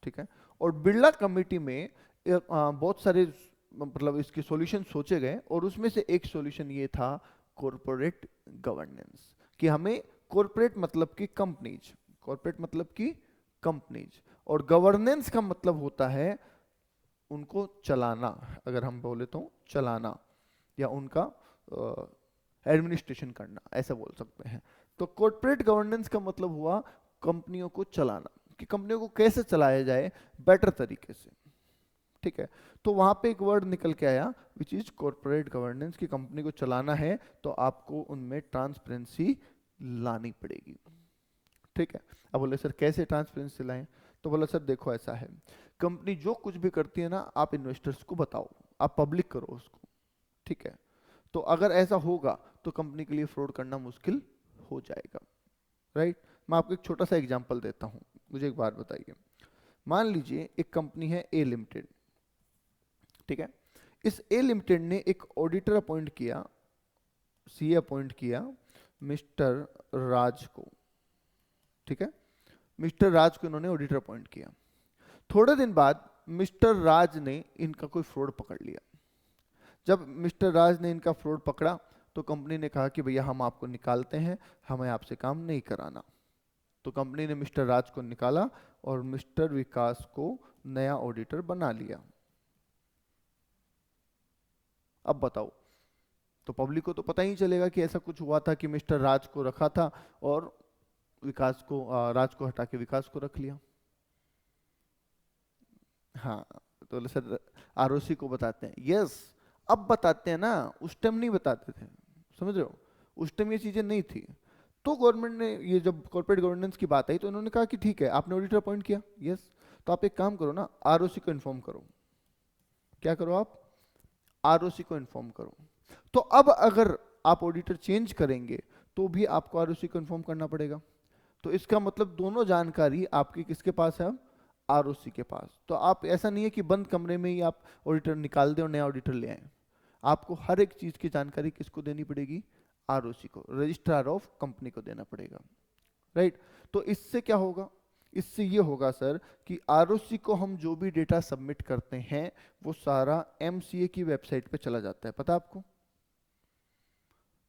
ठीक है, और बिरला कमेटी में बहुत सारे मतलब इसके सॉल्यूशन सोचे गए, और उसमें से एक सॉल्यूशन ये था कॉर्पोरेट गवर्नेंस, कि हमें कॉर्पोरेट मतलब कि कंपनीज, कॉर्पोरेट मतलब कि कंपनीज, और गवर्नेंस का मतलब होता है उनको चलाना, अगर हम बोले तो चलाना, या उनका एडमिनिस्ट्रेशन करना, ऐसा बोल सकते हैं। तो कॉर्पोरेट गवर्नेंस का मतलब हुआ कंपनियों को चलाना, कि कंपनियों को कैसे चलाया जाए बेटर तरीके से। ठीक है, तो वहां पे एक वर्ड निकल के आया विच इज कॉर्पोरेट गवर्नेंस, की कंपनी को चलाना है तो आपको उनमें ट्रांसपेरेंसी लानी पड़ेगी। ठीक है, अब बोले सर कैसे ट्रांसपेरेंसी लाएं? तो बोला सर देखो ऐसा है, कंपनी जो कुछ भी करती है ना आप इन्वेस्टर्स को बताओ, आप पब्लिक करो उसको। ठीक है, तो अगर ऐसा होगा तो कंपनी के लिए फ्रॉड करना मुश्किल हो जाएगा। राइट, मैं आपको एक छोटा सा एग्जांपल देता हूं। मुझे एक बात बताइए, मान लीजिए एक कंपनी है ए लिमिटेड। ठीक है, इस ए लिमिटेड ने एक ऑडिटर अपॉइंट किया, सीए अपॉइंट किया मिस्टर राज को। ठीक है, मिस्टर राज को इन्होंने ऑडिटर अपॉइंट किया। थोड़े दिन बाद मिस्टर राज ने इनका कोई फ्रॉड पकड़ लिया। जब मिस्टर राज ने इनका फ्रॉड पकड़ा तो कंपनी ने कहा कि भैया हम आपको निकालते हैं, हमें आपसे काम नहीं कराना। तो कंपनी ने मिस्टर राज को निकाला और मिस्टर विकास को नया ऑडिटर बना लिया। अब बताओ, तो पब्लिक को तो पता ही चलेगा कि ऐसा कुछ हुआ था, कि मिस्टर राज को रखा था और विकास को राज को हटा के विकास को रख लिया। हाँ, तो सर आरओसी को बताते हैं, यस अब बताते हैं ना, उस टाइम नहीं बताते थे। समझ रहे हो, उस टाइम ये चीजें नहीं थी। तो गवर्नमेंट ने ये जब कॉर्पोरेट गवर्नेंस की बात आई तो इन्होंने कहा कि ठीक है आपने ऑडिटर अपॉइंट किया, यस, तो आप एक काम करो ना, आरओसी को इन्फॉर्म करो। क्या करो आप? आरओसी को इन्फॉर्म करो। तो अब अगर आप ऑडिटर चेंज करेंगे तो भी आपको आरओसी को इन्फॉर्म करना पड़ेगा। तो इसका मतलब दोनों जानकारी आपकी किसके पास है? आरओसी के पास। तो आप ऐसा नहीं है कि बंद कमरे में ही आप ऑडिटर निकाल दें और नया ऑडिटर ले आए। आपको हर एक चीज की जानकारी किसको देनी पड़ेगी? आरओसी को, रजिस्ट्रार ऑफ कंपनी को देना पड़ेगा। राइट, तो इससे क्या होगा? इससे ये होगा सर कि आरओसी को हम जो भी डेटा सबमिट करते हैं वो सारा एमसीए की वेबसाइट पे चला जाता है। पता है आपको?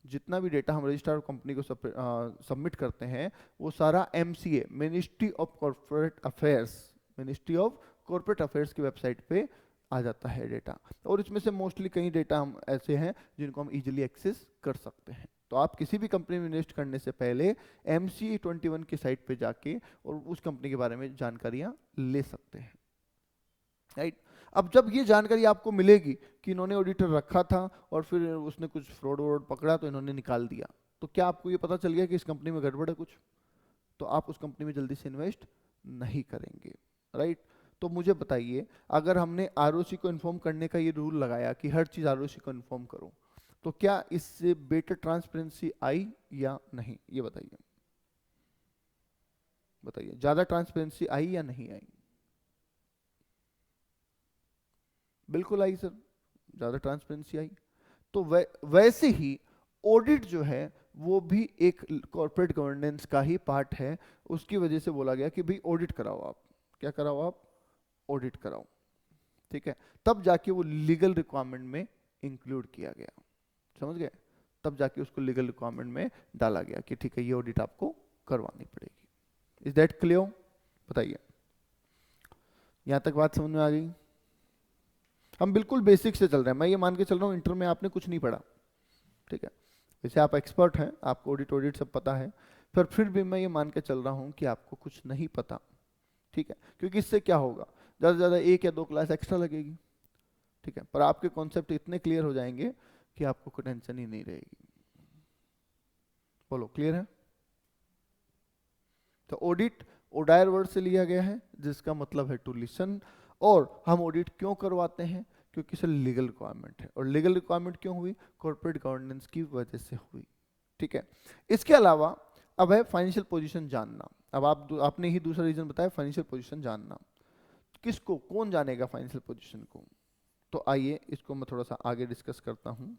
जितना भी डेटा हम रजिस्ट्रार कंपनी को सबमिट करते हैं वो सारा MCA, ministry of corporate affairs, ministry of corporate affairs की वेबसाइट पे आ जाता है डेटा। और इसमें से मोस्टली कई डेटा हम ऐसे हैं जिनको हम इजीली एक्सेस कर सकते हैं। तो आप किसी भी कंपनी में इन्वेस्ट करने से पहले MCA21 की साइट पे जाके और उस कंपनी के बारे में जानकारियां ले सकते हैं। राइट, अब जब ये जानकारी आपको मिलेगी कि इन्होंने ऑडिटर रखा था और फिर उसने कुछ फ्रॉड वॉड पकड़ा तो इन्होंने निकाल दिया, तो क्या आपको ये पता चल गया कि इस कंपनी में गड़बड़ है कुछ? तो आप उस कंपनी में जल्दी से इन्वेस्ट नहीं करेंगे, राइट। तो मुझे बताइए, अगर हमने आरओसी को इन्फॉर्म करने का ये रूल लगाया कि हर चीज आरओसी को इन्फॉर्म करो, तो क्या इससे बेटर ट्रांसपेरेंसी आई या नहीं, ये बताइए। बताइए, ज्यादा ट्रांसपेरेंसी आई या नहीं आई? बिल्कुल आई सर, ज्यादा ट्रांसपेरेंसी आई। तो वैसे ही ऑडिट जो है वो भी एक कॉर्पोरेट गवर्नेंस का ही पार्ट है। उसकी वजह से बोला गया कि भाई ऑडिट कराओ आप। क्या कराओ आप? ऑडिट कराओ, ठीक है। तब जाके वो लीगल रिक्वायरमेंट में इंक्लूड किया गया, समझ गए? तब जाके उसको लीगल रिक्वायरमेंट में डाला गया कि ठीक है ये ऑडिट आपको करवानी पड़ेगी। Is that clear? बताइए, यहां तक बात समझ में आ गई? हम बिल्कुल बेसिक से चल रहे हैं, मैं ये मान के चल रहा हूँ इंटर में आपने कुछ नहीं पढ़ा, ठीक है। वैसे आप एक्सपर्ट हैं, आपको ऑडिट ऑडिट सब पता है, पर फिर भी मैं ये मान के चल रहा हूँ कि आपको कुछ नहीं पता, ठीक है। क्योंकि इससे क्या होगा, ज़्यादा से ज़्यादा 1 या 2 क्लास एक्स्ट्रा लगेगी, ठीक है, पर आपके कॉन्सेप्ट इतने क्लियर हो जाएंगे कि आपको कोई टेंशन ही नहीं रहेगी। बोलो, क्लियर है? तो ऑडिट ओडायर वर्ड से लिया गया है जिसका मतलब है टू लिसन। और हम ऑडिट क्यों करवाते हैं? क्योंकि सर लीगल रिक्वायरमेंट है, और लीगल रिक्वायरमेंट क्यों हुई? कॉर्पोरेट गवर्नेंस की वजह से हुई, ठीक है। इसके अलावा अब है फाइनेंशियल पोजीशन जानना। अब आपने ही दूसरा रीजन बताया, फाइनेंशियल पोजीशन जानना। किसको, कौन जानेगा फाइनेंशियल पोजीशन को? तो आइए इसको मैं थोड़ा सा आगे डिस्कस करता हूं।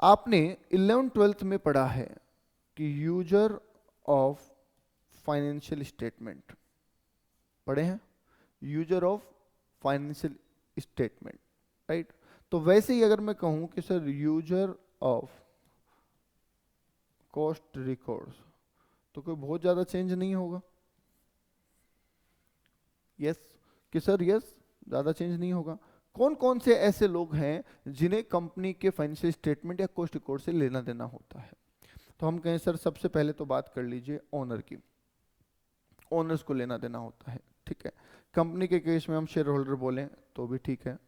आपने 11th-12th में पढ़ा है कि यूजर ऑफ फाइनेंशियल स्टेटमेंट पढ़े हैं, user of financial statement, right. तो वैसे ही अगर मैं कहूं कि sir user of cost records, तो कोई बहुत ज्यादा चेंज नहीं होगा। यस कि सर यस, ज्यादा चेंज नहीं होगा। कौन कौन से ऐसे लोग हैं जिन्हें कंपनी के फाइनेंशियल स्टेटमेंट या कॉस्ट रिकॉर्ड से लेना देना होता है? तो हम कहें सर सबसे पहले तो बात कर लीजिए ओनर की, ओनर्स को लेना देना होता है, ठीक है। कंपनी के केस में हम शेयर होल्डर बोलें तो भी ठीक है,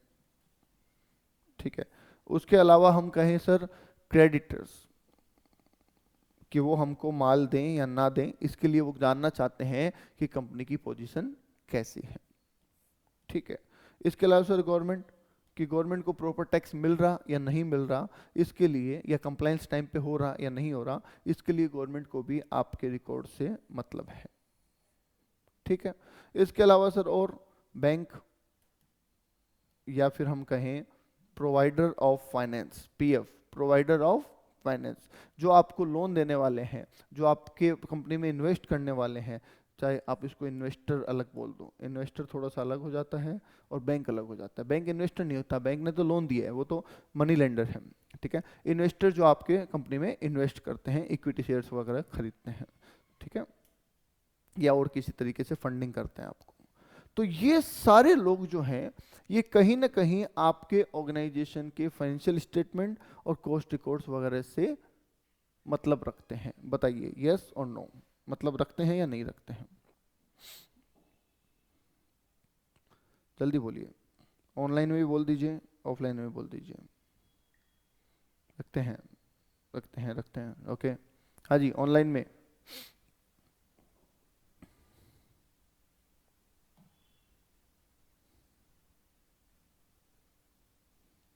ठीक है। उसके अलावा हम कहें सर क्रेडिटर्स, कि वो हमको माल दें या ना दें, इसके लिए वो जानना चाहते हैं कि कंपनी की पोजीशन कैसी है, ठीक है। इसके अलावा सर गवर्नमेंट, कि गवर्नमेंट को प्रॉपर टैक्स मिल रहा या नहीं मिल रहा, इसके लिए, या कंप्लायंस टाइम पे हो रहा या नहीं हो रहा, इसके लिए गवर्नमेंट को भी आपके रिकॉर्ड से मतलब है, ठीक है। इसके अलावा सर और बैंक, या फिर हम कहें provider of finance, PF, provider of finance, जो आपको लोन देने वाले हैं, जो आपके कंपनी में इन्वेस्ट करने वाले हैं। चाहे आप इसको इन्वेस्टर अलग बोल दो, इन्वेस्टर थोड़ा सा अलग हो जाता है और बैंक अलग हो जाता है। बैंक इन्वेस्टर नहीं होता, बैंक ने तो लोन दिया है, वो तो मनी लेंडर है, ठीक है। इन्वेस्टर जो आपके कंपनी में इन्वेस्ट करते हैं, इक्विटी शेयर्स वगैरह खरीदते हैं, ठीक है, या और किसी तरीके से फंडिंग करते हैं आपको। तो ये सारे लोग जो हैं, ये कहीं ना कहीं आपके ऑर्गेनाइजेशन के फाइनेंशियल स्टेटमेंट और कॉस्ट रिकॉर्ड्स वगैरह से मतलब रखते हैं। बताइए यस और नो, मतलब रखते हैं या नहीं रखते हैं? जल्दी बोलिए, ऑनलाइन में भी बोल दीजिए, ऑफलाइन में भी बोल दीजिए। रखते हैं, रखते हैं, रखते हैं, ओके। हाँ जी, ऑनलाइन में।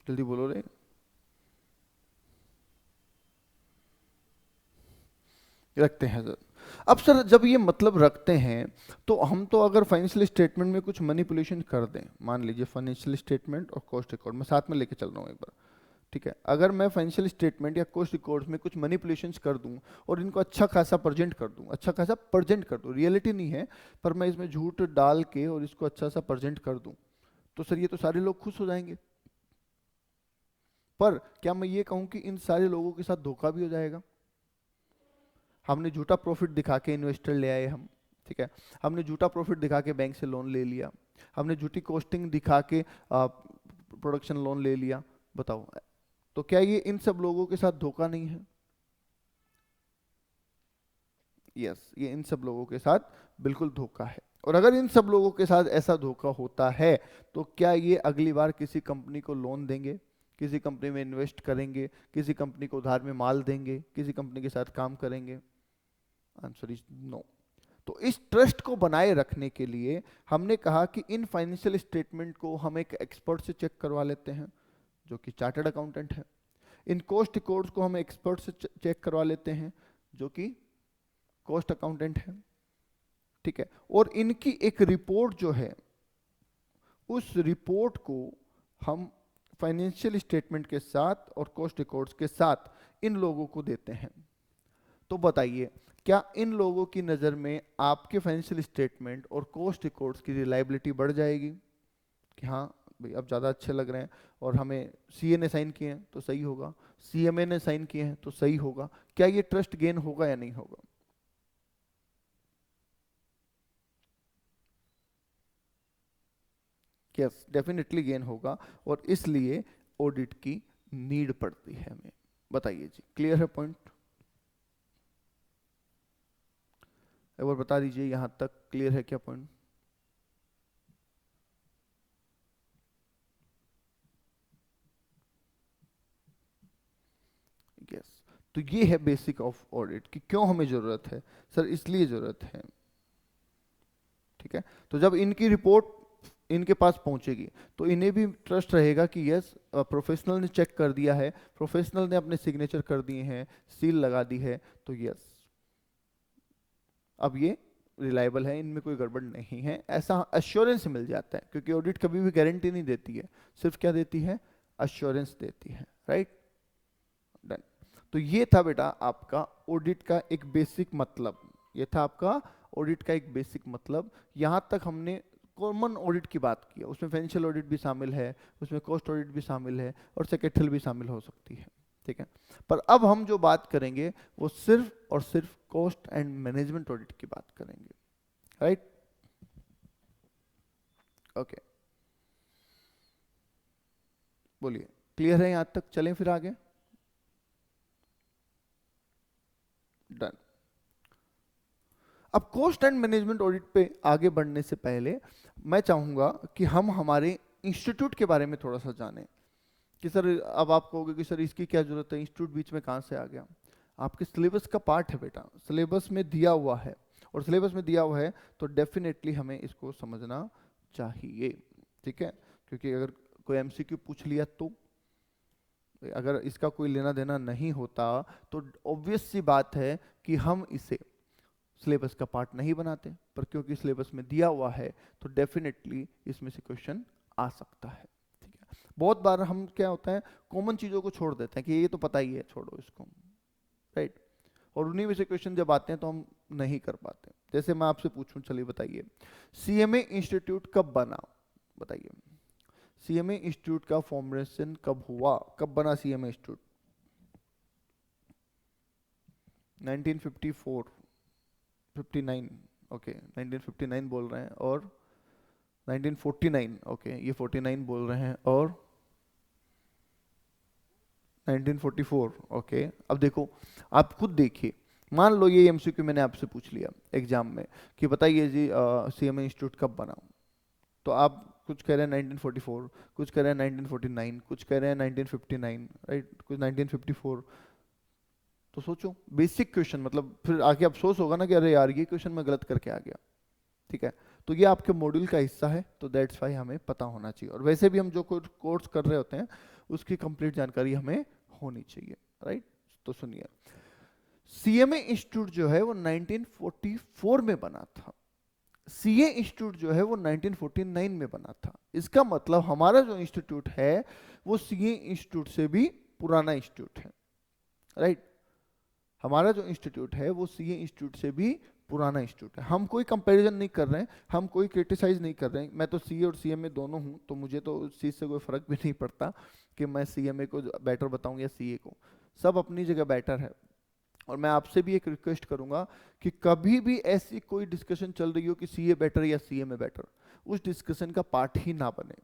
जल्दी बोलो रे। रखते हैं सर। अब सर जब ये मतलब रखते हैं, तो हम तो अगर फाइनेंशियल स्टेटमेंट में कुछ मैनिपुलेशन कर दें, मान लीजिए फाइनेंशियल स्टेटमेंट और कॉस्ट रिकॉर्ड मैं साथ में लेके चल रहा हूँ एक बार, ठीक है। अगर मैं फाइनेंशियल स्टेटमेंट या कॉस्ट रिकॉर्ड्स में कुछ मैनिपुलेशंस कर दूं और इनको अच्छा खासा प्रेजेंट कर दूं, अच्छा खासा प्रेजेंट कर दूं, रियलिटी नहीं है, पर मैं इसमें झूठ डाल के और इसको अच्छा सा प्रेजेंट कर दूं, तो सर ये तो सारे लोग खुश हो जाएंगे। पर क्या मैं ये कहूं कि इन सारे लोगों के साथ धोखा भी हो जाएगा? हमने झूठा प्रॉफिट दिखा के इन्वेस्टर ले आए हम, ठीक है। हमने झूठा प्रॉफिट दिखा के बैंक से लोन ले लिया, हमने झूठी कॉस्टिंग दिखा के प्रोडक्शन लोन ले लिया। बताओ, तो क्या ये इन सब लोगों के साथ धोखा नहीं है? यस, ये इन सब लोगों के साथ बिल्कुल धोखा है। और अगर इन सब लोगों के साथ ऐसा धोखा होता है, तो क्या ये अगली बार किसी कंपनी को लोन देंगे, किसी कंपनी में इन्वेस्ट करेंगे, किसी कंपनी को उधार में माल देंगे, किसी कंपनी के साथ काम करेंगे? Answer is no. तो इस ट्रस्ट को बनाए रखने के लिए हमने कहा कि इन फाइनेंशियल स्टेटमेंट को हम एक एक्सपर्ट से चेक करवा लेते हैं जो कि चार्टर्ड अकाउंटेंट है। इन कॉस्ट रिकॉर्ड्स को हम एक्सपर्ट से चेक करवा लेते हैं जो कि कॉस्ट अकाउंटेंट है, ठीक है। और इनकी एक रिपोर्ट जो है, उस रिपोर्ट को हम फाइनेंशियल स्टेटमेंट के साथ और कॉस्ट रिकॉर्ड्स के साथ इन लोगों को देते हैं। तो बताइए, क्या इन लोगों की नज़र में आपके फाइनेंशियल स्टेटमेंट और कॉस्ट रिकॉर्ड्स की रिलायबिलिटी बढ़ जाएगी कि हाँ भाई अब ज़्यादा अच्छे लग रहे हैं, और हमें सीए ने साइन किए हैं तो सही होगा, सीएमए ने साइन किए हैं तो सही होगा? क्या ये ट्रस्ट गेन होगा या नहीं होगा? यस, डेफिनेटली गेन होगा, और इसलिए ऑडिट की नीड पड़ती है हमें। बताइए जी, क्लियर है पॉइंट? एक बार बता दीजिए, यहां तक क्लियर है क्या पॉइंट? यस। तो ये है बेसिक ऑफ ऑडिट कि क्यों हमें जरूरत है सर, इसलिए जरूरत है, ठीक है। तो जब इनकी रिपोर्ट इनके पास पहुंचेगी तो इन्हें भी ट्रस्ट रहेगा कि यस, प्रोफेशनल ने चेक कर दिया है, प्रोफेशनल ने अपने सिग्नेचर कर दिए हैं, सील लगा दी है, तो यस अब ये रिलायबल है, इनमें कोई गड़बड़ नहीं है, ऐसा अश्योरेंस मिल जाता है। क्योंकि ऑडिट कभी भी गारंटी नहीं देती है, सिर्फ क्या देती है? अश्योरेंस देती है, राइट। डन। तो ये था बेटा आपका ऑडिट का एक बेसिक मतलब, ये था आपका ऑडिट का एक बेसिक मतलब। यहां तक हमने कॉमन ऑडिट की बात की है, उसमें फाइनेंशियल ऑडिट भी शामिल है, उसमें कॉस्ट ऑडिट भी शामिल है, और सेक्रेटरियल भी शामिल हो सकती है, ठीक है। पर अब हम जो बात करेंगे वो सिर्फ और सिर्फ कॉस्ट एंड मैनेजमेंट ऑडिट की बात करेंगे, राइट। ओके, बोलिए, क्लियर है यहां तक? चलें फिर आगे। डन। अब कॉस्ट एंड मैनेजमेंट ऑडिट पे आगे बढ़ने से पहले मैं चाहूंगा कि हम हमारे इंस्टीट्यूट के बारे में थोड़ा सा जानें कि सर, अब आप कहोगे कि सर इसकी क्या जरूरत है, इंस्टीट्यूट बीच में कहां से आ गया? आपके सिलेबस का पार्ट है बेटा, सिलेबस में दिया हुआ है, और सिलेबस में दिया हुआ है तो डेफिनेटली हमें इसको समझना चाहिए, ठीक है। क्योंकि अगर कोई एमसीक्यू पूछ लिया तो, अगर इसका कोई लेना देना नहीं होता तो ऑब्वियस सी बात है कि हम इसे सिलेबस का पार्ट नहीं बनाते, पर क्योंकि सिलेबस में दिया हुआ है तो डेफिनेटली इसमें से क्वेश्चन आ सकता है, ठीक है। बहुत बार हम क्या होता है, कॉमन चीज़ों को छोड़ देते हैं कि ये तो पता ही है, छोड़ो इसको, राइट। और उन्हीं में से क्वेश्चन जब आते हैं तो हम नहीं कर पाते। जैसे मैं आपसे पूछूं, चलिए बताइए, सीएमए इंस्टीट्यूट कब बना? बताइए, सीएमए इंस्टीट्यूट का फॉर्मेशन कब हुआ, कब बना सीएमए इंस्टीट्यूट? 1954, 59, ओके 1959 बोल रहे हैं, और 1949, ओके ये 49 बोल रहे हैं, और 1944, ओके। अब देखो, आप खुद देखिए, मान लो ये एमसीक्यू मैंने आपसे पूछ लिया एग्जाम में कि बताइए जी सीएमए इंस्टीट्यूट कब बना, तो आप कुछ कह रहे हैं 1944, कुछ कह रहे हैं 1949, कुछ कह रहे हैं 1959, राइट, कुछ 1954। तो सोचो, बेसिक क्वेश्चन, मतलब फिर आगे अफसोस होगा ना कि अरे यार ये क्वेश्चन मैं गलत करके आ गया, ठीक है। तो ये आपके मॉड्यूल का हिस्सा है, तो दैट्स वाई हमें पता होना चाहिए, और वैसे भी हम जो कोर्स कर रहे होते हैं उसकी कंप्लीट जानकारी हमें होनी चाहिए, राइट। तो सुनिए, सीएमए इंस्टीट्यूट जो है वो 1944 में बना था, सीए इंस्टीट्यूट जो है वो 1949 में बना था। इसका मतलब हमारा जो इंस्टीट्यूट है वो सीए इंस्टीट्यूट से भी पुराना इंस्टीट्यूट है, राइट। हमारा जो इंस्टीट्यूट है वो सीए इंस्टीट्यूट से भी पुराना इंस्टीट्यूट है। हम कोई कंपैरिजन नहीं कर रहे हैं, हम कोई क्रिटिसाइज नहीं कर रहे हैं। मैं तो सीए और सीएमए दोनों हूं, तो मुझे तो उस चीज़ से कोई फर्क भी नहीं पड़ता कि मैं सीएमए को बेटर बताऊं या सीए को, सब अपनी जगह बेटर है। और मैं आपसे भी एक रिक्वेस्ट करूंगा कि कभी भी ऐसी कोई डिस्कशन चल रही हो कि सीए बेटर या सीएमए बेटर, उस डिस्कशन का पार्ट ही ना बने,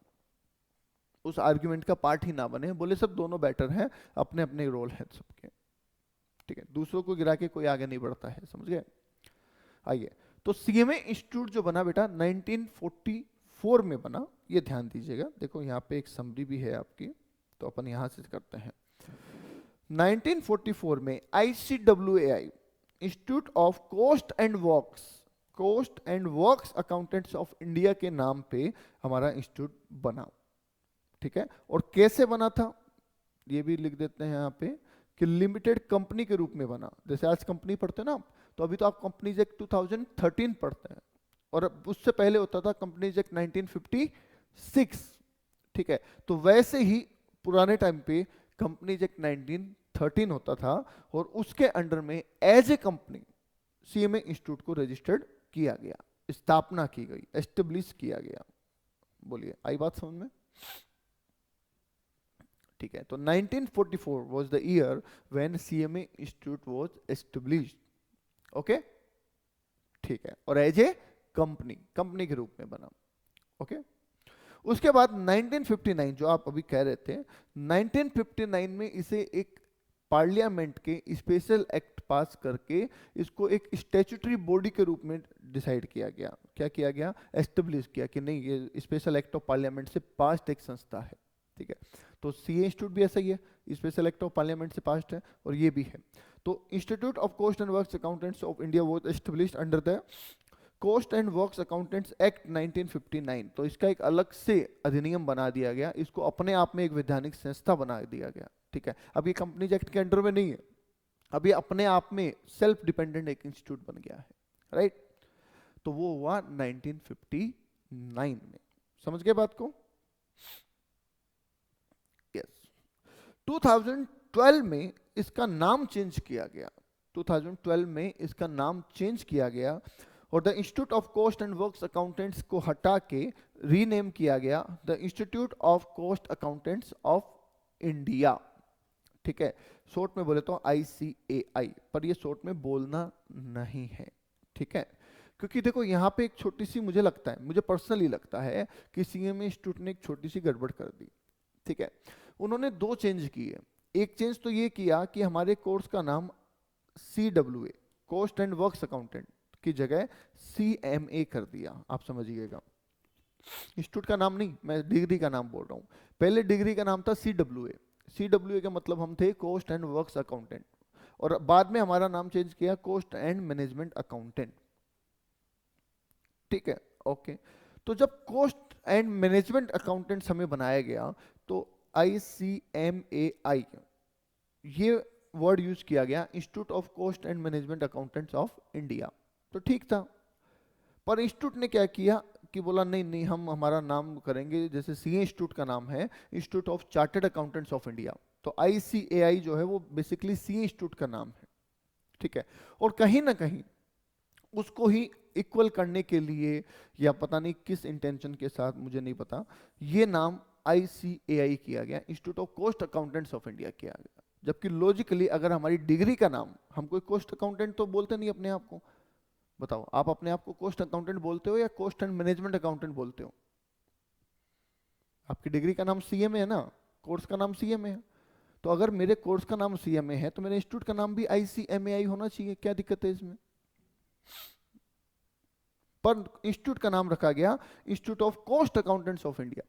उस आर्ग्यूमेंट का पार्ट ही ना बने। बोले सब दोनों बेटर हैं, अपने अपने रोल हैं सबके, ठीक है। दूसरों को गिरा के कोई आगे नहीं बढ़ता है, समझ गए? आइए, तो सीएमए इंस्टीट्यूट जो बना बेटा 1944 में बना, ये ध्यान दीजिएगा। देखो यहाँ पे एक समरी भी है आपकी, तो अपन यहाँ से करते हैं। 1944 में ICWAI, institute of cost and works, cost and works accountants of India के नाम पे हमारा इंस्टीट्यूट बना, ठीक है। और कैसे बना था ये भी लिख देते हैं यहाँ पे कि लिमिटेड कंपनी के रूप में बना। जैसे आज कंपनी पढ़ते हैं ना, तो अभी तो आप कंपनीज एक्ट 2013 पढ़ते हैं, और उससे पहले होता था कंपनीज एक्ट 1956, ठीक है। तो वैसे ही पुराने टाइम पे कंपनीज एक्ट 1913 होता था, और उसके अंडर में as a company CMA institute को रजिस्टर्ड किया गया, स्थापना की गई, एस्टेब्लिश किया गया। बोलिए, आई बात समझ में? ठीक है। तो 1944 was the year when CMA Institute was established, okay, ठीक है। और एज ए कंपनी के रूप में बना, ओके। उसके बाद 1959 जो आप अभी कह रहे थे, 1959 में इसे एक पार्लियामेंट के स्पेशल एक्ट पास करके इसको एक स्टैट्यूटरी बॉडी के रूप में डिसाइड किया गया। क्या किया गया? एस्टेब्लिश किया कि नहीं, ये स्पेशल एक्ट ऑफ पार्लियामेंट से पास्ड एक संस्था है, ठीक है। तो सीए इंस्टीट्यूट भी ऐसा ही है, स्पेशल एक्ट ऑफ पार्लियामेंट से पास्ड है, और ये भी है। तो institute of cost and works accountants of India was established under the cost and works accountants act 1959। तो इसका एक अलग से अधिनियम बना दिया गया, इसको अपने आप में एक वैधानिक संस्था बना दिया गया, ठीक है। अब ये कंपनीज एक्ट के अंडर में नहीं है, अब ये अपने आप में सेल्फ डिपेंडेंट एक इंस्टीट्यूट बन गया है, राइट। तो वो हुआ 1959 में, समझ गए बात को? यस। 2012 में इसका नाम चेंज किया गया, 2012 में इसका नाम चेंज किया गया, और the institute of cost and works accountants को हटा के रीनेम किया गया the institute of cost accountants of India, ठीक है। शॉर्ट में बोले तो ICAI, पर ये शॉर्ट में बोलना नहीं है, ठीक है। क्योंकि देखो यहाँ पे एक छोटी सी, मुझे लगता है, मुझे पर्सनली लगता है कि सीएमए इंस्टीट्यूट ने एक छोटी सी गड़बड़ कर दी, ठीक है। उन्होंने दो चेंज किए। एक चेंज तो ये किया कि हमारे कोर्स का नाम CWA, cost and works accountant की जगह CMA कर दिया। आप समझिएगा, इंस्टीट्यूट का नाम नहीं, मैं डिग्री का नाम बोल रहा हूँ। पहले डिग्री का नाम था CWA, CWA का मतलब हम थे कोस्ट एंड वर्क्स अकाउंटेंट, और बाद में हमारा नाम चेंज किया कोस्ट एंड मैनेजमेंट अकाउंटेंट, ठीक है, ओके। तो जब कोस्ट एंड मैनेजमेंट अकाउंटेंट्स हमें बनाया गया, तो ICMAI ये वर्ड यूज किया गया, institute of cost and management accountants of India, तो ठीक था। पर इंस्टीट्यूट ने क्या किया कि बोला नहीं नहीं, हम हमारा नाम करेंगे, जैसे सीए इंस्टीट्यूट का नाम है institute of chartered accountants of India, तो ICAI जो है वो बेसिकली सीए इंस्टीट्यूट का नाम है, ठीक है। और कहीं ना कहीं उसको ही इक्वल करने के लिए, या पता नहीं किस इंटेंशन के साथ, मुझे नहीं पता, ये नाम ICAI किया गया, institute of cost accountants of India किया गया। जबकि लॉजिकली अगर हमारी डिग्री का नाम, हम कोई कोस्ट अकाउंटेंट तो बोलते नहीं अपने आप को, बताओ आप अपने आप को कोस्ट अकाउंटेंट बोलते हो या कोस्ट एंड मैनेजमेंट अकाउंटेंट बोलते हो? आपकी डिग्री का नाम CMA है ना, कोर्स का नाम CMA है। तो अगर मेरे कोर्स का नाम CMA है तो मेरे इंस्टीट्यूट का नाम भी ICMAI होना चाहिए, क्या दिक्कत है इसमें? पर इंस्टीट्यूट का नाम रखा गया institute of cost accountants of India,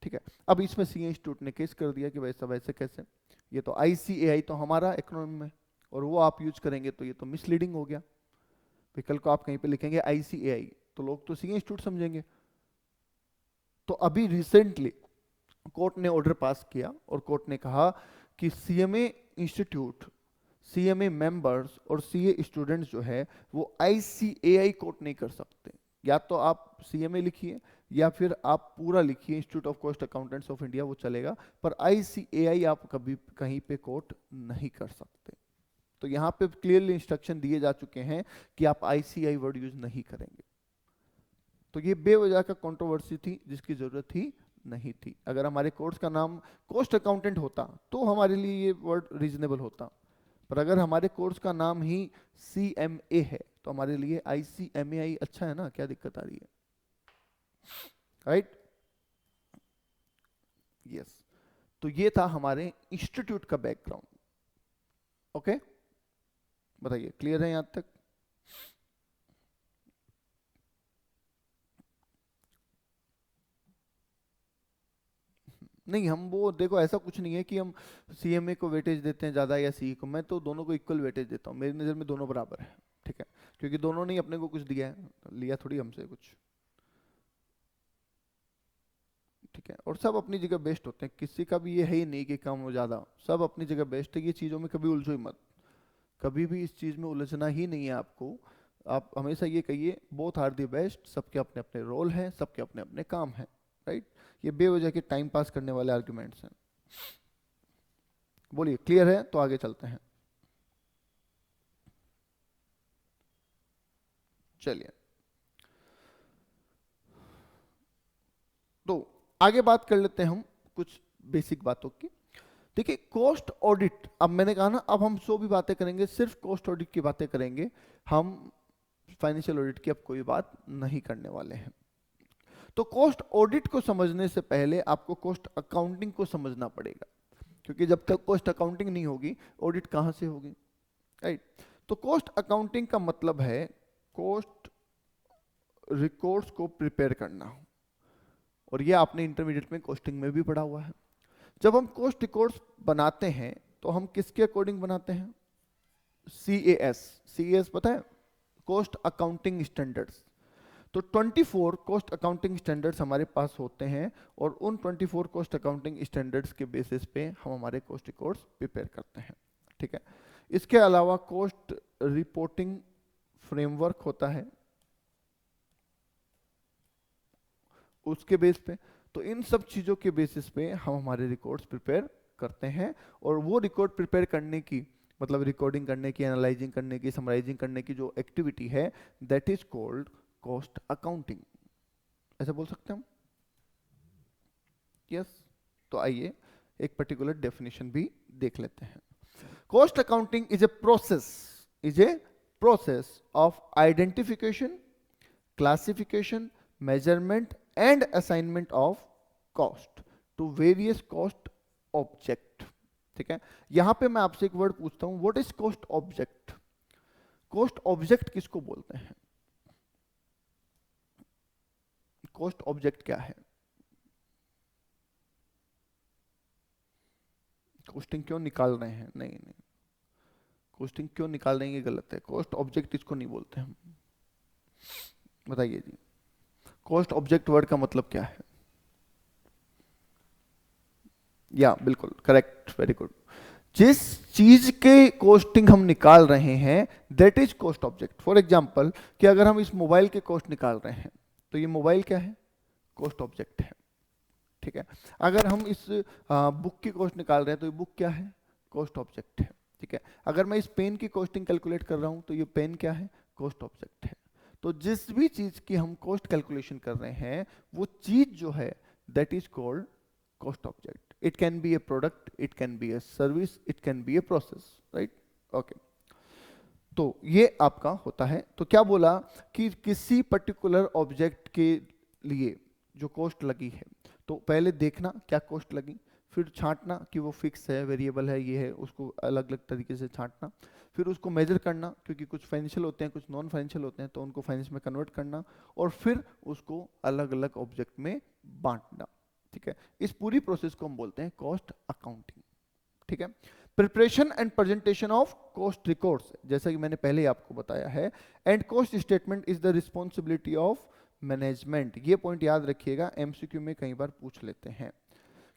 ठीक है। अब इसमें सीए इंस्टीट्यूट ने केस कर दिया कि वैसा वैसे कैसे, ये तो ICAI तो हमारा एक्रोनिम है, और वो आप यूज करेंगे तो ये तो मिसलीडिंग हो गया। कल को आप कहीं पे लिखेंगे ICAI तो लोग तो सीए इंस्टीट्यूट समझेंगे। तो अभी रिसेंटली कोर्ट ने ऑर्डर पास किया, और कोर्ट ने कहा कि CMA इंस्टीट्यूट, CMA मेंबर्स और CA स्टूडेंट्स जो है वो ICAI कोर्ट नहीं कर सकते। या तो आप CMA लिखिए या फिर आप पूरा लिखिए institute of cost accountants of India, वो चलेगा, पर ICAI आप कभी कहीं पे कोर्ट नहीं कर सकते। तो यहाँ पे क्लियरली इंस्ट्रक्शन दिए जा चुके हैं कि आप ICAI वर्ड यूज नहीं करेंगे। तो ये बेवजह का कंट्रोवर्सी थी जिसकी जरूरत ही नहीं थी। अगर हमारे कोर्स का नाम कोस्ट अकाउंटेंट होता तो हमारे लिए ये वर्ड रीजनेबल होता, पर अगर हमारे कोर्स का नाम ही CMA है तो हमारे लिए ICMAI अच्छा है ना, क्या दिक्कत आ रही है? Right, yes. तो ये था हमारे इंस्टीट्यूट का बैकग्राउंड, ओके। बताइए, क्लियर है यहां तक? नहीं, हम वो देखो ऐसा कुछ नहीं है कि हम CMA को वेटेज देते हैं ज़्यादा या CE को, मैं तो दोनों को इक्वल वेटेज देता हूँ, मेरी नज़र में दोनों बराबर है, ठीक है। क्योंकि दोनों ने ही अपने को कुछ दिया है, लिया थोड़ी हमसे कुछ, ठीक है। और सब अपनी जगह बेस्ट होते हैं, किसी का भी ये है ही नहीं कि कम हो ज़्यादा, सब अपनी जगह बेस्ट है। ये चीज़ों में कभी उलझो ही मत, कभी भी इस चीज़ में उलझना ही नहीं है आपको। आप हमेशा ये कहिए बोथ आर द बेस्ट, सबके अपने अपने रोल हैं, सबके अपने अपने काम हैं, राइट। ये बेवजह के टाइम पास करने वाले आर्ग्यूमेंट्स हैं। बोलिए क्लियर है, तो आगे चलते हैं। चलिए, तो आगे बात कर लेते हैं हम कुछ बेसिक बातों की। देखिए कॉस्ट ऑडिट, अब मैंने कहा ना, अब हम सो भी बातें करेंगे, सिर्फ कॉस्ट ऑडिट की बातें करेंगे हम, फाइनेंशियल ऑडिट की अब कोई बात नहीं करने वाले हैं। तो कॉस्ट ऑडिट को समझने से पहले आपको कॉस्ट अकाउंटिंग को समझना पड़ेगा, क्योंकि जब तक कॉस्ट अकाउंटिंग नहीं होगी ऑडिट कहां से होगी, राइट। तो कॉस्ट अकाउंटिंग का मतलब है कॉस्ट रिकॉर्ड्स को प्रिपेयर करना, और ये आपने इंटरमीडिएट में कॉस्टिंग में भी पढ़ा हुआ है। जब हम कॉस्ट रिकॉर्ड्स बनाते हैं तो हम किसके अकॉर्डिंग बनाते हैं, CAS, CAS पता है, कॉस्ट अकाउंटिंग स्टैंडर्ड्स। तो 24 कॉस्ट अकाउंटिंग स्टैंडर्ड्स हमारे पास होते हैं, और उन 24 कॉस्ट अकाउंटिंग स्टैंडर्ड्स के बेसिस पे हम हमारे कॉस्ट रिकॉर्ड्स प्रिपेयर करते हैं, ठीक है। इसके अलावा कॉस्ट रिपोर्टिंग फ्रेमवर्क होता है उसके बेस पे। तो इन सब चीज़ों के बेसिस पे हम हमारे रिकॉर्ड्स प्रिपेयर करते हैं, और वो रिकॉर्ड प्रिपेयर करने की, मतलब रिकॉर्डिंग करने की, एनालाइजिंग करने की, समराइजिंग करने की जो एक्टिविटी है, that is called cost accounting. ऐसा बोल सकते हैं हम, यस। तो आइए एक पर्टिकुलर डेफिनेशन भी देख लेते हैं। Cost accounting is a process of identification, classification, measurement and assignment of cost to various cost object, ठीक है। यहां पे मैं आपसे एक वर्ड पूछता हूं, what is cost object? Cost object किसको बोलते हैं? कॉस्ट ऑब्जेक्ट क्या है? कॉस्टिंग क्यों निकाल रहे हैं? नहीं नहीं, कॉस्टिंग क्यों निकाल रहे हैं ये गलत है। कॉस्ट ऑब्जेक्ट इसको नहीं बोलते हम, बताइए जी। कॉस्ट ऑब्जेक्ट वर्ड का मतलब क्या है? या बिल्कुल करेक्ट, वेरी गुड। जिस चीज के कॉस्टिंग हम निकाल रहे हैं that is cost object. For example कि अगर हम इस मोबाइल के कॉस्ट निकाल रहे हैं तो ये मोबाइल क्या है? कॉस्ट ऑब्जेक्ट है, ठीक है। अगर हम इस बुक की कॉस्ट निकाल रहे हैं तो ये बुक क्या है? कॉस्ट ऑब्जेक्ट है, ठीक है। अगर मैं इस पेन की कॉस्टिंग कैलकुलेट कर रहा हूं तो ये पेन क्या है? कॉस्ट ऑब्जेक्ट है। तो जिस भी चीज की हम कॉस्ट कैलकुलेशन कर रहे हैं वो चीज जो है that is called cost object. It can be a product, it can be a service, it can be a process, right? Okay. तो ये आपका होता है। तो क्या बोला कि किसी पर्टिकुलर ऑब्जेक्ट के लिए जो कॉस्ट लगी है, तो पहले देखना क्या कॉस्ट लगी, फिर छांटना कि वो फिक्स है, वेरिएबल है, ये है, उसको अलग अलग तरीके से छांटना, फिर उसको मेजर करना, क्योंकि कुछ फाइनेंशियल होते हैं, कुछ नॉन फाइनेंशियल होते हैं, तो उनको फाइनेंस में कन्वर्ट करना, और फिर उसको अलग अलग ऑब्जेक्ट में बांटना, ठीक है। इस पूरी प्रोसेस को हम बोलते हैं कॉस्ट अकाउंटिंग, ठीक है। Preparation and presentation of cost records, जैसा कि मैंने पहले ही आपको बताया है, and cost statement is the responsibility of management. ये पॉइंट याद रखिएगा, एमसीक्यू में कई बार पूछ लेते हैं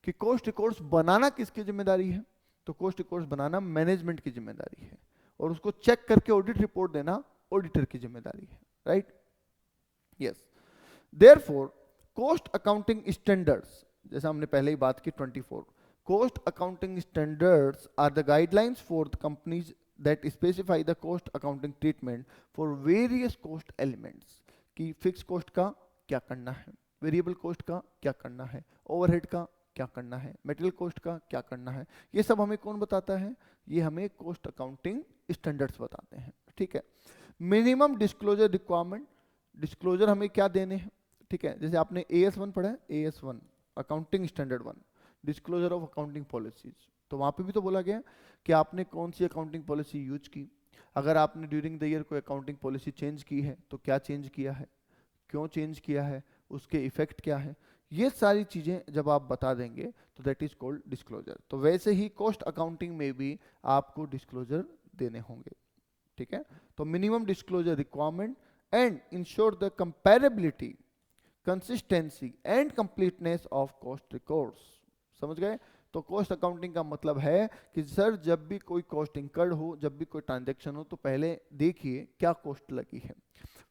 कि कॉस्ट रिकॉर्ड्स बनाना किसकी जिम्मेदारी है? तो कॉस्ट रिकॉर्ड्स बनाना मैनेजमेंट की जिम्मेदारी है, और उसको चेक करके ऑडिट रिपोर्ट देना ऑडिटर की जिम्मेदारी है, right? Yes. Therefore cost accounting standards, जैसा हमने पहले ही बात की, 24 cost accounting standards are the guidelines for the companies that specify the cost accounting treatment for various cost elements. कि फिक्स कॉस्ट का क्या करना है, वेरिएबल कॉस्ट का क्या करना है, ओवरहेड का क्या करना है, मटेरियल कॉस्ट का क्या करना है, ये सब हमें कौन बताता है? ये हमें कॉस्ट अकाउंटिंग स्टैंडर्ड्स बताते हैं, ठीक है। मिनिमम डिस्क्लोजर रिक्वायरमेंट, डिस्क्लोजर हमें क्या देने हैं, ठीक है। जैसे आपने AS1 पढ़ा है, AS1 accounting standard 1, disclosure of accounting policies, तो वहां पे भी तो बोला गया कि आपने कौन सी अकाउंटिंग पॉलिसी यूज की, अगर आपने ड्यूरिंग द ईयर कोई अकाउंटिंग पॉलिसी चेंज की है तो क्या चेंज किया है, क्यों चेंज किया है, उसके इफेक्ट क्या है, ये सारी चीजें जब आप बता देंगे तो दैट इज कॉल्ड डिस्क्लोजर। तो वैसे ही कॉस्ट अकाउंटिंग में भी आपको डिस्क्लोजर देने होंगे, ठीक है। तो minimum disclosure requirement and ensure the comparability, consistency and completeness of cost records. समझ गए? तो कॉस्ट अकाउंटिंग का मतलब है कि सर जब भी कोई कॉस्ट इंकर्ड हो, जब भी कोई ट्रांजैक्शन हो, तो पहले देखिए क्या कॉस्ट लगी है,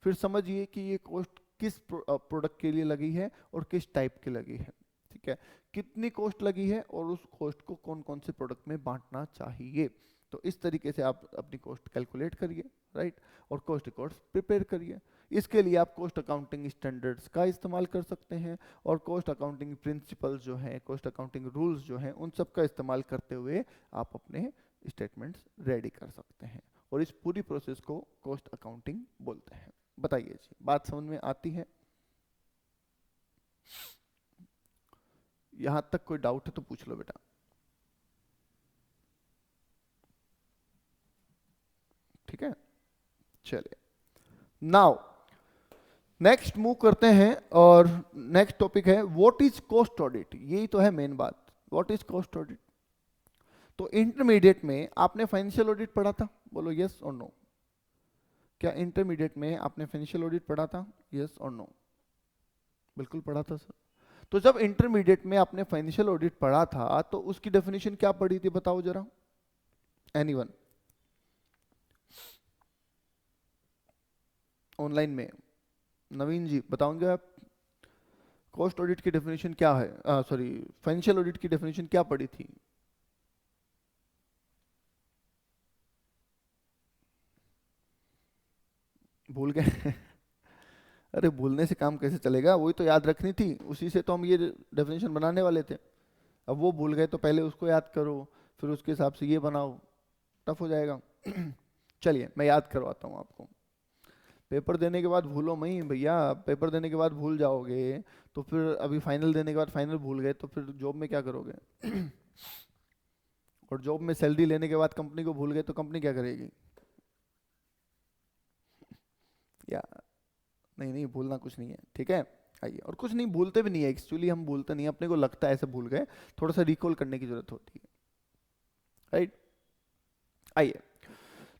फिर समझिए कि ये कॉस्ट किस प्रोडक्ट के लिए लगी है और किस टाइप की लगी है, ठीक है, कितनी कॉस्ट लगी है और उस कॉस्ट को कौन कौन से प्रोडक्ट में बांटना चाहिए। तो इस तरीके से आप अपनी कॉस्ट कैलकुलेट करिए, राइट, और कॉस्ट रिकॉर्ड्स प्रिपेयर करिए। इसके लिए आप कॉस्ट अकाउंटिंग स्टैंडर्ड्स का इस्तेमाल कर सकते हैं और कॉस्ट अकाउंटिंग प्रिंसिपल्स जो हैं, कॉस्ट अकाउंटिंग रूल्स जो हैं, उन सब का इस्तेमाल करते हुए आप अपने स्टेटमेंट्स रेडी कर सकते हैं। और इस पूरी प्रोसेस को कॉस्ट अकाउंटिंग बोलते हैं। बताइए जी, बात समझ में आती है? यहां तक कोई डाउट है तो पूछ लो बेटा। ठीक है, चलिए नाउ नेक्स्ट मूव करते हैं और नेक्स्ट टॉपिक है व्हाट इज कॉस्ट ऑडिट। यही तो है मेन बात, व्हाट इज कॉस्ट ऑडिट। तो इंटरमीडिएट में आपने फाइनेंशियल ऑडिट पढ़ा था, बोलो यस और नो। क्या इंटरमीडिएट में आपने फाइनेंशियल ऑडिट पढ़ा था? यस और नो? बिल्कुल पढ़ा था सर। तो जब इंटरमीडिएट में आपने फाइनेंशियल ऑडिट पढ़ा था तो उसकी डेफिनेशन क्या पढ़ी थी, बताओ जरा, एनीवन ऑनलाइन में? नवीन जी बताओगे आप? कॉस्ट ऑडिट की डेफिनेशन क्या है, सॉरी फाइनेंशियल ऑडिट की डेफिनेशन क्या पढ़ी थी? भूल गए? अरे भूलने से काम कैसे चलेगा, वही तो याद रखनी थी, उसी से तो हम ये डेफिनेशन बनाने वाले थे। अब वो भूल गए तो पहले उसको याद करो, फिर उसके हिसाब से ये बनाओ, टफ हो जाएगा। चलिए मैं याद करवाता हूँ आपको। पेपर देने के बाद भूलो मई भैया, पेपर देने के बाद भूल जाओगे तो फिर अभी फाइनल देने के बाद फाइनल भूल गए तो फिर जॉब में क्या करोगे? और जॉब में सैलरी लेने के बाद कंपनी को भूल गए तो कंपनी क्या करेगी? या नहीं नहीं, भूलना कुछ नहीं है, ठीक है। आइए, और कुछ नहीं भूलते भी नहीं है एक्चुअली, हम भूलते नहीं है, अपने को लगता है ऐसे भूल गए, थोड़ा सा रिकॉल करने की जरूरत होती है, राइट। आइए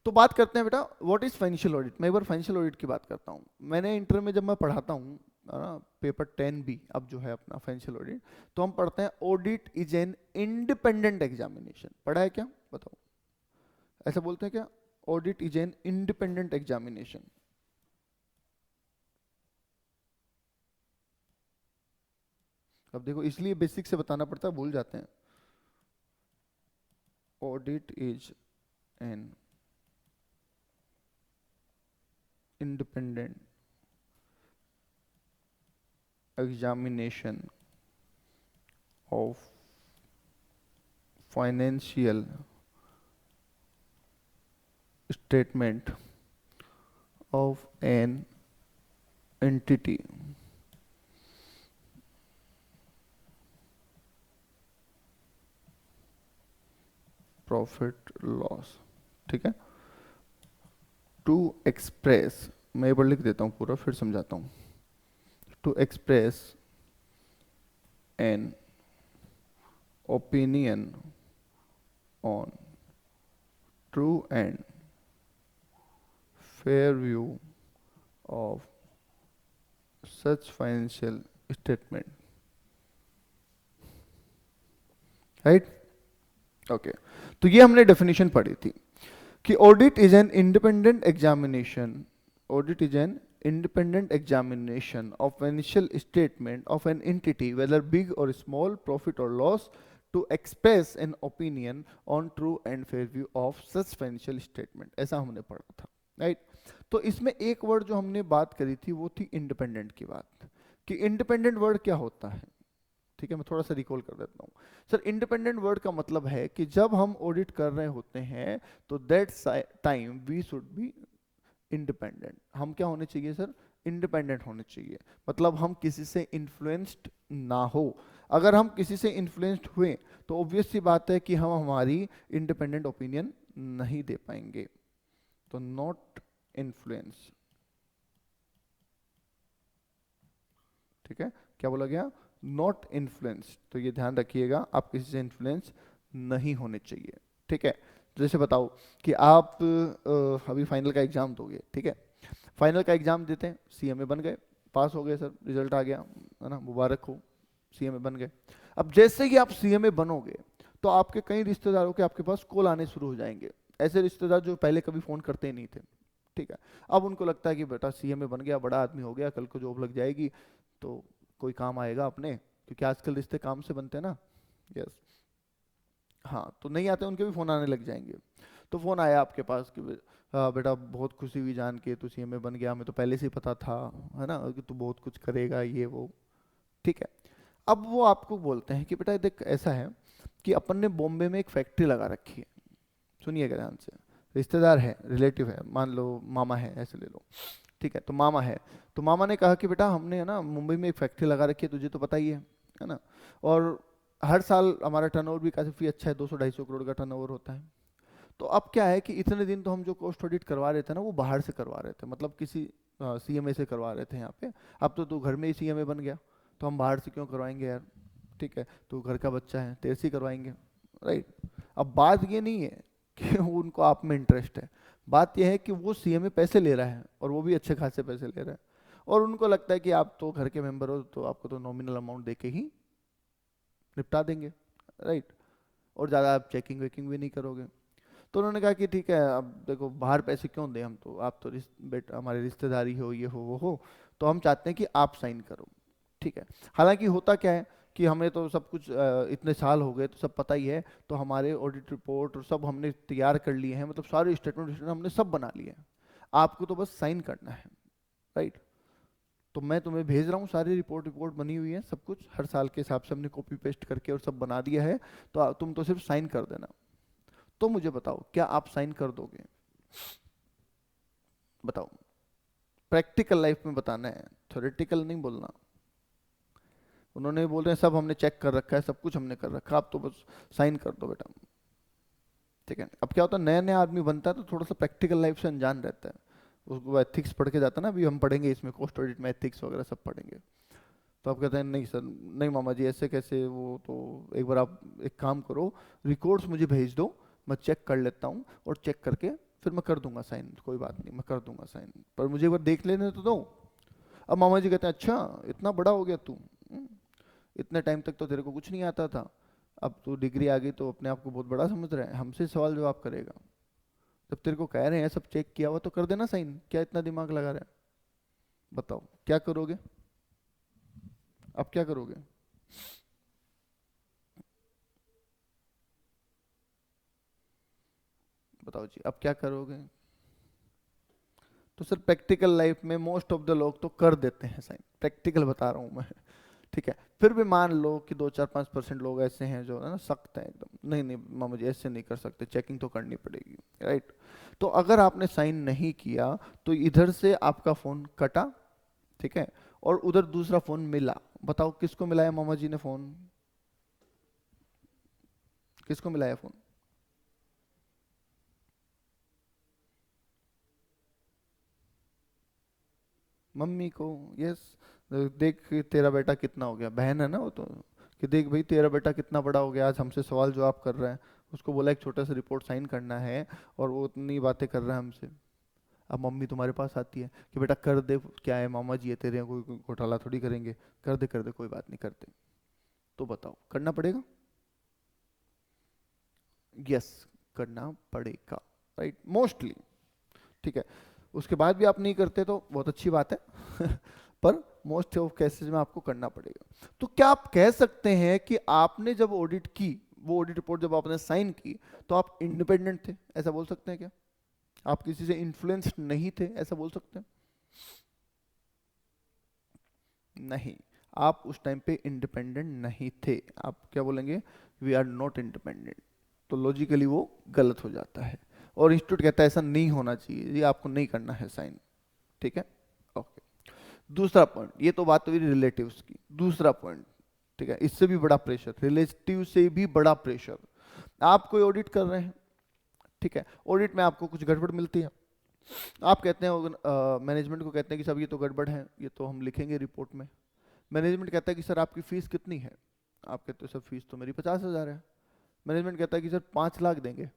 तो बात करते हैं बेटा व्हाट इज फाइनेंशियल ऑडिट। मैं एक बार फाइनेंशियल ऑडिट की बात करता हूँ। मैंने इंटर में जब मैं पढ़ाता हूँ पेपर 10 भी अब जो है अपना फाइनेंशियल ऑडिट, तो हम पढ़ते हैं audit is an independent examination. पढ़ा है क्या, बताओ? ऐसा बोलते हैं क्या? Audit is an independent examination. अब देखो इसलिए बेसिक से बताना पड़ता है, भूल जाते हैं। Audit is an independent examination of financial statement of an entity profit loss, ठीक है। टू एक्सप्रेस, मैं एक बार लिख देता हूँ पूरा फिर समझाता हूँ। To express an opinion on true and fair view of such financial statement, right. Okay, तो ये हमने डेफिनेशन पढ़ी थी कि audit is an independent examination, audit is an independent examination of financial statement of an entity whether big or small, profit or loss, to express an opinion on true and fair view of such financial statement। ऐसा हमने पढ़ा था, right. तो इसमें एक word जो हमने बात करी थी वो थी इंडिपेंडेंट की बात, कि इंडिपेंडेंट वर्ड क्या होता है, ठीक है। मैं थोड़ा सा रिकॉल कर देता हूँ सर। इंडिपेंडेंट वर्ड का मतलब है कि जब हम ऑडिट कर रहे होते हैं तो that time we should be independent. हम क्या होने चाहिए सर? इंडिपेंडेंट होने चाहिए, मतलब हम किसी से इन्फ्लुएंस्ड ना हो। अगर हम किसी से इन्फ्लुएंस्ड हुए तो ऑब्वियस सी बात है कि हम हमारी इंडिपेंडेंट ओपिनियन नहीं दे पाएंगे। तो नॉट इन्फ्लुएंस, ठीक है। क्या बोला गया? Not influence. तो ये ध्यान रखिएगा, आप किसी से इन्फ्लुएंस नहीं होने चाहिए, ठीक है। जैसे बताओ कि आप अभी फाइनल का एग्जाम दोगे, ठीक है, फाइनल का एग्जाम देते हैं, सीएमए बन गए, पास हो गए सर, रिजल्ट आ गया, है ना, मुबारक हो, सीएमए बन गए। अब जैसे ही आप सीएमए बनोगे तो आपके कई रिश्तेदारों के आपके पास कॉल आने शुरू हो जाएंगे, ऐसे रिश्तेदार जो पहले कभी फ़ोन करते ही नहीं थे, ठीक है। अब उनको लगता है कि बेटा सीएमए बन गया, बड़ा आदमी हो गया, कल को जॉब लग जाएगी तो कोई काम आएगा अपने, क्योंकि आजकल रिश्ते काम से बनते हैं ना। यस, हाँ, तो नहीं आते उनके भी फ़ोन आने लग जाएंगे। तो फ़ोन आया आपके पास कि हाँ बेटा बहुत खुशी हुई जान के, तू सीएमए बन गया, हमें तो पहले से ही पता था, है ना, कि तू बहुत कुछ करेगा ये वो, ठीक है। अब वो आपको बोलते हैं कि बेटा देख ऐसा है कि अपन ने बॉम्बे में एक फैक्ट्री लगा रखी है, सुनिएगा ध्यान से, रिश्तेदार है, रिलेटिव है, मान लो मामा है, ऐसे ले लो, ठीक है, तो मामा है, तो मामा ने कहा कि बेटा हमने है ना मुंबई में एक फैक्ट्री लगा रखी है, तुझे तो पता ही है ना, और हर साल हमारा टर्नओवर भी काफ़ी अच्छा है, 200-250 करोड़ का टर्नओवर होता है। तो अब क्या है कि इतने दिन तो हम जो कॉस्ट ऑडिट करवा रहे थे ना वो बाहर से करवा रहे थे, मतलब किसी सीएमए से करवा रहे थे यहाँ पे। अब तो तू घर में ही सीएमए बन गया, तो हम बाहर से क्यों करवाएंगे यार, ठीक है, तू घर का बच्चा है, तेरे से ही करवाएंगे, राइट। अब बात ये नहीं है कि उनको आप में इंटरेस्ट है, बात यह है कि वो सीएमए पैसे ले रहा है और वो भी अच्छे खासे पैसे ले रहा है, और उनको लगता है कि आप तो घर के मेंबर हो तो आपको तो नॉमिनल अमाउंट दे के ही निपटा देंगे, राइट, और ज़्यादा आप चेकिंग वेकिंग भी नहीं करोगे। तो उन्होंने कहा कि ठीक है, अब देखो बाहर पैसे क्यों दें हम, तो आप तो बेटा हमारे रिश्तेदारी हो, ये हो वो हो, तो हम चाहते हैं कि आप साइन करो, ठीक है। हालांकि होता क्या है कि हमें तो सब कुछ इतने साल हो गए तो सब पता ही है, तो हमारे ऑडिट रिपोर्ट और सब हमने तैयार कर लिए हैं, मतलब सारे स्टेटमेंट हमने सब बना लिए हैं, आपको तो बस साइन करना है, राइट। तो मैं तुम्हें भेज रहा हूँ सारी रिपोर्ट रिपोर्ट बनी हुई है, सब कुछ हर साल के हिसाब से हमने कॉपी पेस्ट करके और सब बना दिया है, तो तुम तो सिर्फ साइन कर देना। तो मुझे बताओ क्या आप साइन कर दोगे, बताओ, प्रैक्टिकल लाइफ में बताना है, थ्योरेटिकल नहीं बोलना। उन्होंने बोल रहे हैं सब हमने चेक कर रखा है, सब कुछ हमने कर रखा है, आप तो बस साइन कर दो बेटा, ठीक है। अब क्या होता है, नया नया आदमी बनता है तो थोड़ा सा प्रैक्टिकल लाइफ से अनजान रहता है, उसको एथिक्स पढ़ के जाता है ना, अभी हम पढ़ेंगे इसमें कॉस्ट ऑडिट में एथिक्स वगैरह सब पढ़ेंगे। तो आप कहते हैं नहीं सर, नहीं मामा जी ऐसे कैसे, वो तो एक बार आप एक काम करो, रिकॉर्ड्स मुझे भेज दो, मैं चेक कर लेता हूँ, और चेक करके फिर मैं कर दूंगा साइन, कोई बात नहीं मैं कर दूंगा साइन, पर मुझे एक बार देख लेने तो दो। अब मामा जी कहते हैं अच्छा इतना बड़ा हो गया तू, इतने टाइम तक तो तेरे को कुछ नहीं आता था, अब तू डिग्री आ गई तो अपने आप को बहुत बड़ा समझ रहा है, हमसे सवाल जवाब करेगा, जब तेरे को कह रहे हैं सब चेक किया हुआ तो कर देना साइन, क्या इतना दिमाग लगा रहा है, बताओ क्या करोगे, अब क्या करोगे। बताओ जी अब क्या करोगे। तो सर प्रैक्टिकल लाइफ में मोस्ट ऑफ द लोग तो कर देते हैं साइन, प्रैक्टिकल बता रहा हूँ मैं, ठीक है। फिर भी मान लो कि 2-4-5% लोग ऐसे हैं जो है ना सख्त हैं एकदम, नहीं नहीं मामा जी ऐसे नहीं कर सकते, चेकिंग तो करनी पड़ेगी, राइट। तो अगर आपने साइन नहीं किया तो इधर से आपका फोन कटा, ठीक है, और उधर दूसरा फोन मिला, बताओ किसको मिलाया मामा जी ने फोन, किसको मिलाया फोन, मम्मी को, यस। देख तेरा बेटा कितना हो गया, बहन है ना वो तो, कि देख भाई तेरा बेटा कितना बड़ा हो गया, आज हमसे सवाल जवाब कर रहा है, उसको बोला एक छोटा सा रिपोर्ट साइन करना है और वो उतनी बातें कर रहा है हमसे। अब मम्मी तुम्हारे पास आती है कि बेटा कर दे, क्या है मामा जी है तेरे, कोई घोटाला थोड़ी करेंगे, कर दे कोई बात नहीं करते, तो बताओ करना पड़ेगा, यस करना पड़ेगा, राइट, मोस्टली, ठीक है। उसके बाद भी आप नहीं करते तो बहुत अच्छी बात है पर मोस्ट ऑफ केसेस में आपको करना पड़ेगा। तो क्या आप कह सकते हैं कि आपने जब ऑडिट की, वो ऑडिट रिपोर्ट जब आपने साइन की तो आप इंडिपेंडेंट थे, ऐसा बोल सकते हैं क्या, आप किसी से इन्फ्लुएंस्ड नहीं थे, ऐसा बोल सकते हैं। नहीं, आप उस टाइम पे इंडिपेंडेंट नहीं थे, आप क्या बोलेंगे, वी आर नॉट इंडिपेंडेंट, तो लॉजिकली वो गलत हो जाता है, और इंस्टीट्यूट कहता है ऐसा नहीं होना चाहिए, ये आपको नहीं करना है साइन, ठीक है, ओके। दूसरा पॉइंट, ये तो बात हुई रिलेटिव्स की, दूसरा पॉइंट, ठीक है, इससे भी बड़ा प्रेशर, रिलेटिव से भी बड़ा प्रेशर, आप कोई ऑडिट कर रहे हैं, ठीक है, ऑडिट में आपको कुछ गड़बड़ मिलती है, आप कहते हैं मैनेजमेंट को कहते हैं कि सब ये तो गड़बड़ है, ये तो हम लिखेंगे रिपोर्ट में, मैनेजमेंट कहता है कि सर आपकी फीस कितनी है, आप कहते हो सर फीस तो मेरी 50,000 है, मैनेजमेंट कहता है कि सर 5 लाख देंगे,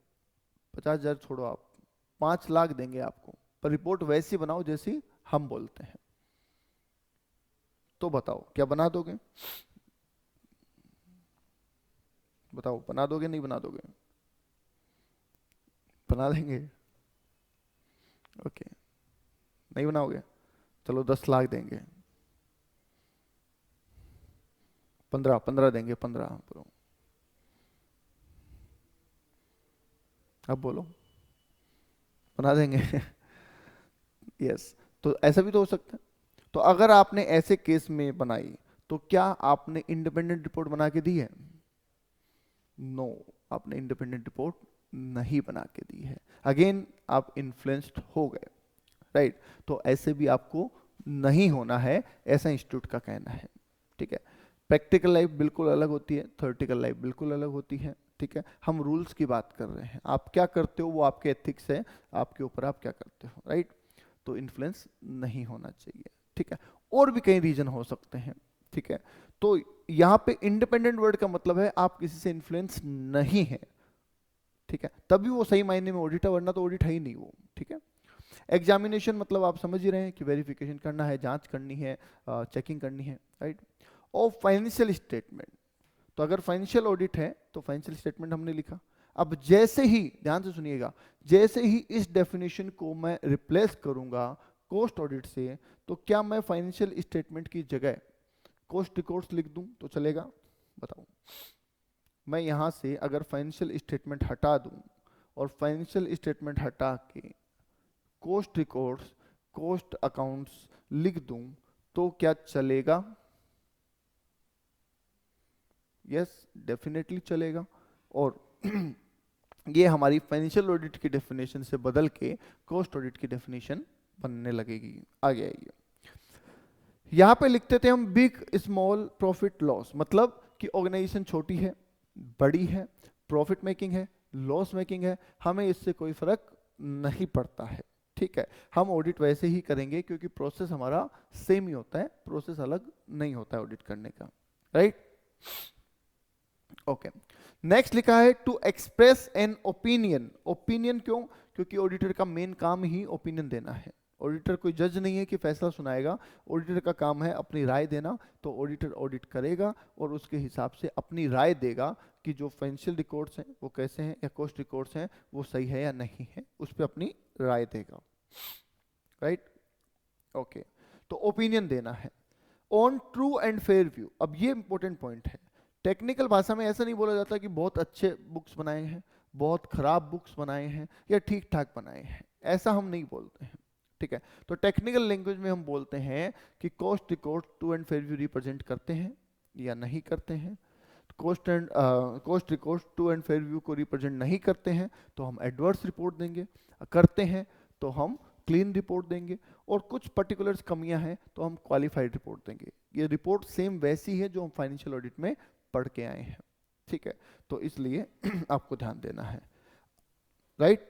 50,000 छोड़ो, आप 5 लाख देंगे आपको, पर रिपोर्ट वैसी बनाओ जैसी हम बोलते हैं। तो बताओ क्या बना दोगे? बताओ बना दोगे नहीं बना दोगे? बना देंगे? ओके, नहीं बनाओगे? चलो 10 लाख देंगे, 15 देंगे, 15 बोलो, अब बोलो, बना देंगे? यस। तो ऐसा भी तो हो सकता है। तो अगर आपने ऐसे केस में बनाई, तो क्या आपने इंडिपेंडेंट रिपोर्ट बना के दी है? नो, आपने इंडिपेंडेंट रिपोर्ट नहीं बना के दी है। अगेन आप इन्फ्लुएंस्ड हो गए, राइट? तो ऐसे भी आपको नहीं होना है, ऐसा इंस्टीट्यूट का कहना है। ठीक है, प्रैक्टिकल लाइफ बिल्कुल अलग होती है, थ्योरेटिकल लाइफ बिल्कुल अलग होती है। ठीक है, हम रूल्स की बात कर रहे हैं, आप क्या करते हो वो आपके एथिक्स है, आपके ऊपर आप क्या करते हो, राइट? तो इन्फ्लुएंस नहीं होना चाहिए। ठीक है, और भी कई रीजन हो सकते हैं। ठीक है, तो यहाँ पे इंडिपेंडेंट वर्ड का मतलब है आप किसी से इन्फ्लुएंस नहीं है। ठीक है, तभी वो सही मायने में ऑडिट है, वरना तो ऑडिट है ही नहीं वो। ठीक है, एग्जामिनेशन मतलब आप समझ ही रहे हैं कि वेरिफिकेशन करना है, जांच करनी है, चेकिंग करनी है, राइट? और फाइनेंशियल स्टेटमेंट, तो अगर फाइनेंशियल ऑडिट है तो फाइनेंशियल स्टेटमेंट हमने लिखा। अब जैसे ही, ध्यान से सुनिएगा, जैसे ही इस डेफिनेशन को मैं रिप्लेस करूंगा कॉस्ट ऑडिट से, तो क्या मैं फाइनेंशियल स्टेटमेंट की जगह कॉस्ट रिकॉर्ड्स लिख दूं तो चलेगा? बताओ। मैं यहां से अगर फाइनेंशियल स्टेटमेंट हटा दूं और फाइनेंशियल स्टेटमेंट हटा के कॉस्ट रिकॉर्ड्स, कॉस्ट अकाउंट्स लिख दूं तो क्या चलेगा? यस, डेफिनेटली चलेगा। और ये हमारी फाइनेंशियल ऑडिट की डेफिनेशन से बदल के कॉस्ट ऑडिट की डेफिनेशन बनने लगेगी। आगे आइए, यहां पे लिखते थे हम बिग स्मॉल प्रॉफिट लॉस, मतलब कि ऑर्गेनाइजेशन छोटी है, बड़ी है, प्रॉफिट मेकिंग है, लॉस मेकिंग है, हमें इससे कोई फर्क नहीं पड़ता है। ठीक है, हम ऑडिट वैसे ही करेंगे क्योंकि प्रोसेस हमारा सेम ही होता है, प्रोसेस अलग नहीं होता है ऑडिट करने का, राइट? ओके, नेक्स्ट लिखा है to express an opinion. Opinion क्यों? क्योंकि ऑडिटर का मेन काम ही ओपिनियन देना है। ऑडिटर कोई जज नहीं है कि फैसला सुनाएगा, ऑडिटर का काम है अपनी राय देना। तो ऑडिटर ऑडिट करेगा और उसके हिसाब से अपनी राय देगा कि जो फाइनेंशियल रिकॉर्ड्स हैं वो कैसे हैं, या कॉस्ट रिकॉर्ड्स हैं वो सही है या नहीं है, उस पर अपनी राय देगा, राइट? ओके, तो ओपिनियन देना है on true and fair view. अब ये इंपॉर्टेंट पॉइंट है, टेक्निकल भाषा में ऐसा नहीं बोला जाता कि बहुत अच्छे बुक्स बनाए हैं, बहुत खराब बुक्स बनाए हैं, या ठीक ठाक बनाए हैं, ऐसा हम नहीं बोलते हैं। ठीक है, तो टेक्निकल लैंग्वेज में हम बोलते हैं कि cost record true and fair view represent करते हैं या नहीं करते हैं। Cost record true and fair view को रिप्रेजेंट नहीं करते हैं तो हम एडवर्स रिपोर्ट देंगे, करते हैं तो हम क्लीन रिपोर्ट देंगे, और कुछ पर्टिकुलर्स कमियां हैं तो हम क्वालिफाइड रिपोर्ट देंगे। ये रिपोर्ट सेम वैसी है जो हम फाइनेंशियल ऑडिट में पढ़ के आए हैं। ठीक है, तो इसलिए आपको ध्यान देना है, right?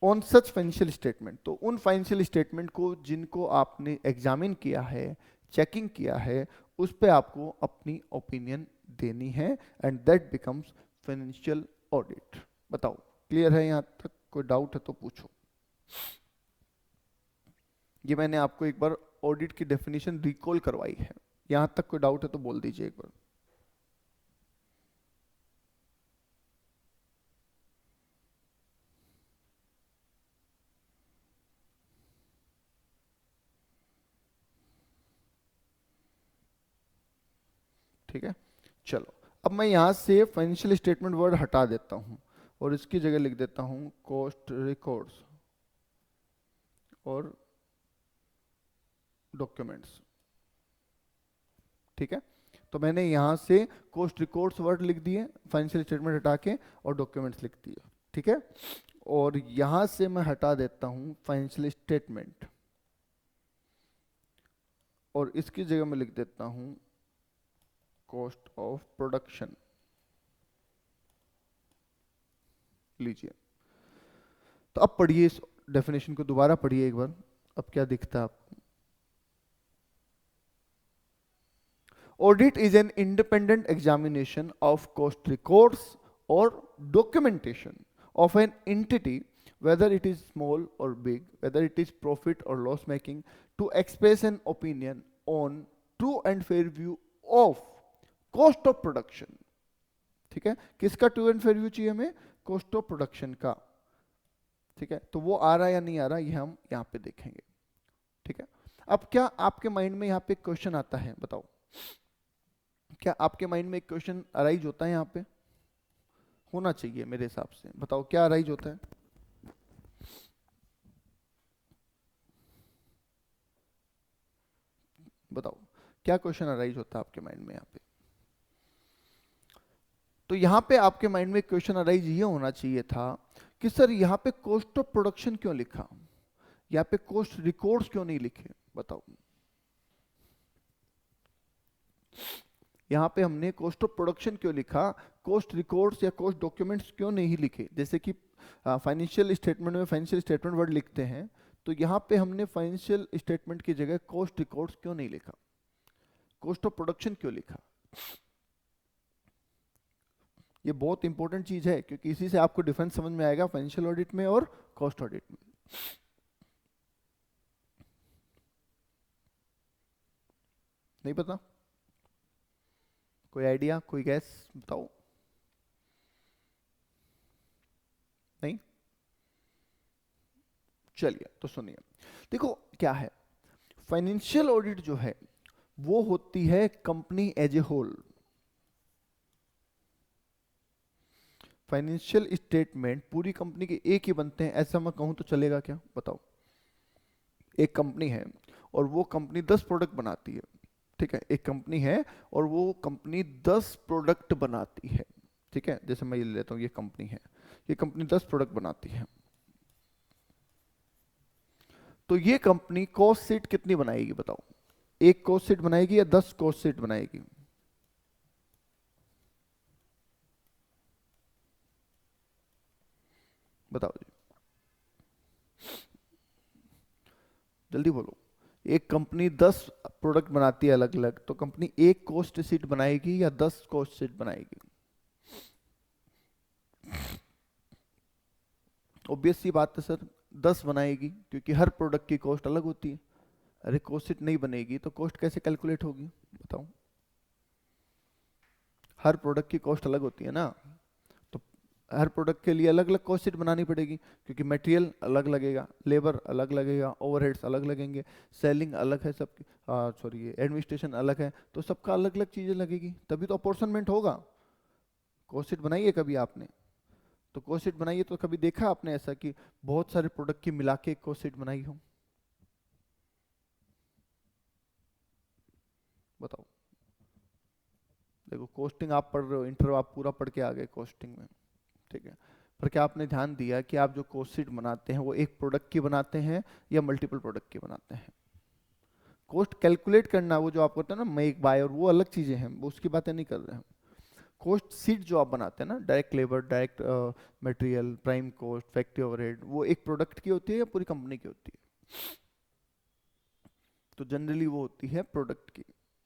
On such financial statement, तो उन फाइनेंशियल स्टेटमेंट को जिनको आपने एग्जामिन किया है, चेकिंग किया है, उस पे आपको अपनी ओपिनियन देनी है, and that becomes financial audit. बताओ क्लियर है यहां तक? कोई डाउट है तो पूछो। ये मैंने आपको एक बार ऑडिट की डेफिनेशन रिकॉल करवाई है, यहां तक कोई डाउट है तो बोल दीजिए एक बार। ठीक है, चलो अब मैं यहां से फाइनेंशियल स्टेटमेंट वर्ड हटा देता हूं और इसकी जगह लिख देता हूं कॉस्ट रिकॉर्ड्स और डॉक्यूमेंट्स। ठीक है, तो मैंने यहां से कॉस्ट रिकॉर्ड्स वर्ड लिख दिए, फाइनेंशियल स्टेटमेंट हटा के, और डॉक्यूमेंट्स लिख दिए। ठीक है, और यहां से मैं हटा देता हूं फाइनेंशियल स्टेटमेंट और इसकी जगह मैं लिख देता हूं कॉस्ट ऑफ प्रोडक्शन। लीजिए, तो अब पढ़िए इस डेफिनेशन को, दोबारा पढ़िए एक बार, अब क्या दिखता है आपको? Audit is an independent examination of cost records और documentation of an entity, whether it is small or big, whether it is profit or loss making, to express an opinion on true and fair view of cost of production. ठीक है, किसका true and fair view चाहिए हमें? Cost of production का. ठीक है, तो वो आ रहा है या नहीं आ रहा, ये हम यहाँ पे देखेंगे. ठीक है, अब क्या आपके माइंड में यहाँ पे क्वेश्चन आता है, बताओ, क्या आपके माइंड में एक क्वेश्चन अराइज होता है? यहाँ पे होना चाहिए मेरे हिसाब से. बताओ क्या अराइज होता है? बताओ क्या क्वेश्चन अराइज होता है आपके माइंड में यहाँ पे? तो यहाँ पे आपके माइंड में क्वेश्चन अराइज ये होना चाहिए था कि सर यहाँ पे कॉस्ट ऑफ प्रोडक्शन क्यों लिखा, यहाँ पे कॉस्ट रिकॉर्ड्स क्यों नहीं लिखे? बताओ, यहाँ पे हमने कॉस्ट ऑफ प्रोडक्शन क्यों लिखा, कॉस्ट रिकॉर्ड्स या कॉस्ट डॉक्यूमेंट्स क्यों नहीं लिखे? जैसे कि फाइनेंशियल स्टेटमेंट में फाइनेंशियल स्टेटमेंट वर्ड लिखते हैं, तो यहाँ पे हमने फाइनेंशियल स्टेटमेंट की जगह कॉस्ट रिकॉर्ड्स क्यों नहीं लिखा, कॉस्ट ऑफ प्रोडक्शन क्यों लिखा? ये बहुत इंपॉर्टेंट चीज है, क्योंकि इसी से आपको डिफरेंस समझ में आएगा फाइनेंशियल ऑडिट में और कॉस्ट ऑडिट में. नहीं पता? कोई आइडिया, कोई गैस, बताओ. नहीं? चलिए तो सुनिए. देखो क्या है, फाइनेंशियल ऑडिट जो है वो होती है company as a whole. Financial statement पूरी कंपनी के एक ही बनते हैं, ऐसा मैं कहूं तो चलेगा क्या? बताओ, एक कंपनी है और वो कंपनी 10 प्रोडक्ट बनाती है. ठीक है, एक कंपनी है और वो कंपनी 10 प्रोडक्ट बनाती है. ठीक है, जैसे मैं ये लेता हूं, ये कंपनी है, ये कंपनी 10 प्रोडक्ट बनाती है. तो ये कंपनी कॉस्ट शीट कितनी बनाएगी? बताओ, एक कॉस्ट शीट बनाएगी या 10 कॉस्ट शीट बनाएगी? बताओ जी, जल्दी बोलो. एक कंपनी 10 प्रोडक्ट बनाती है अलग अलग, तो कंपनी एक कॉस्ट शीट बनाएगी या 10 कॉस्ट शीट बनाएगी? ऑब्वियस सी बात है सर, 10 बनाएगी, क्योंकि हर प्रोडक्ट की कॉस्ट अलग होती है. अरे कॉस्ट शीट नहीं बनेगी तो कॉस्ट कैसे कैलकुलेट होगी? बताओ, हर प्रोडक्ट की कॉस्ट अलग होती है ना, तो हर प्रोडक्ट के लिए अलग अलग कॉस्ट शीट बनानी पड़ेगी, क्योंकि मटेरियल अलग लगेगा, लेबर अलग लगेगा, ओवरहेड्स अलग लगेंगे, सेलिंग अलग है सबकी, सॉरी एडमिनिस्ट्रेशन अलग है, तो सबका अलग अलग चीजें लगेगी, तभी तो अपॉर्शनमेंट होगा. कॉस्ट शीट बनाई है कभी आपने? तो कॉस्ट शीट बनाइए तो कभी देखा आपने ऐसा कि बहुत सारे प्रोडक्ट की मिला के एक कॉस्ट शीट बनाई हो? बताओ. देखो कॉस्टिंग आप पढ़ रहे हो, इंटरव्यू आप पूरा पढ़ के आ गए कॉस्टिंग में. ठीक है, पर क्या आपने ध्यान दिया कि आप जो कॉस्ट शीट बनाते हैं वो एक प्रोडक्ट की बनाते हैं या मल्टीपल प्रोडक्ट की बनाते हैं? कॉस्ट कैलकुलेट करना वो जो आप करते हैं ना, मेक बाय, और वो अलग चीजें हैं, वो उसकी बातें नहीं कर रहे हैं. कॉस्ट शीट जो आप बनाते हैं ना, direct labour, direct material, prime cost, factory overhead, वो एक प्रोडक्ट की होती है या पूरी कंपनी की होती है? तो जनरली वो होती है प्रोडक्ट की.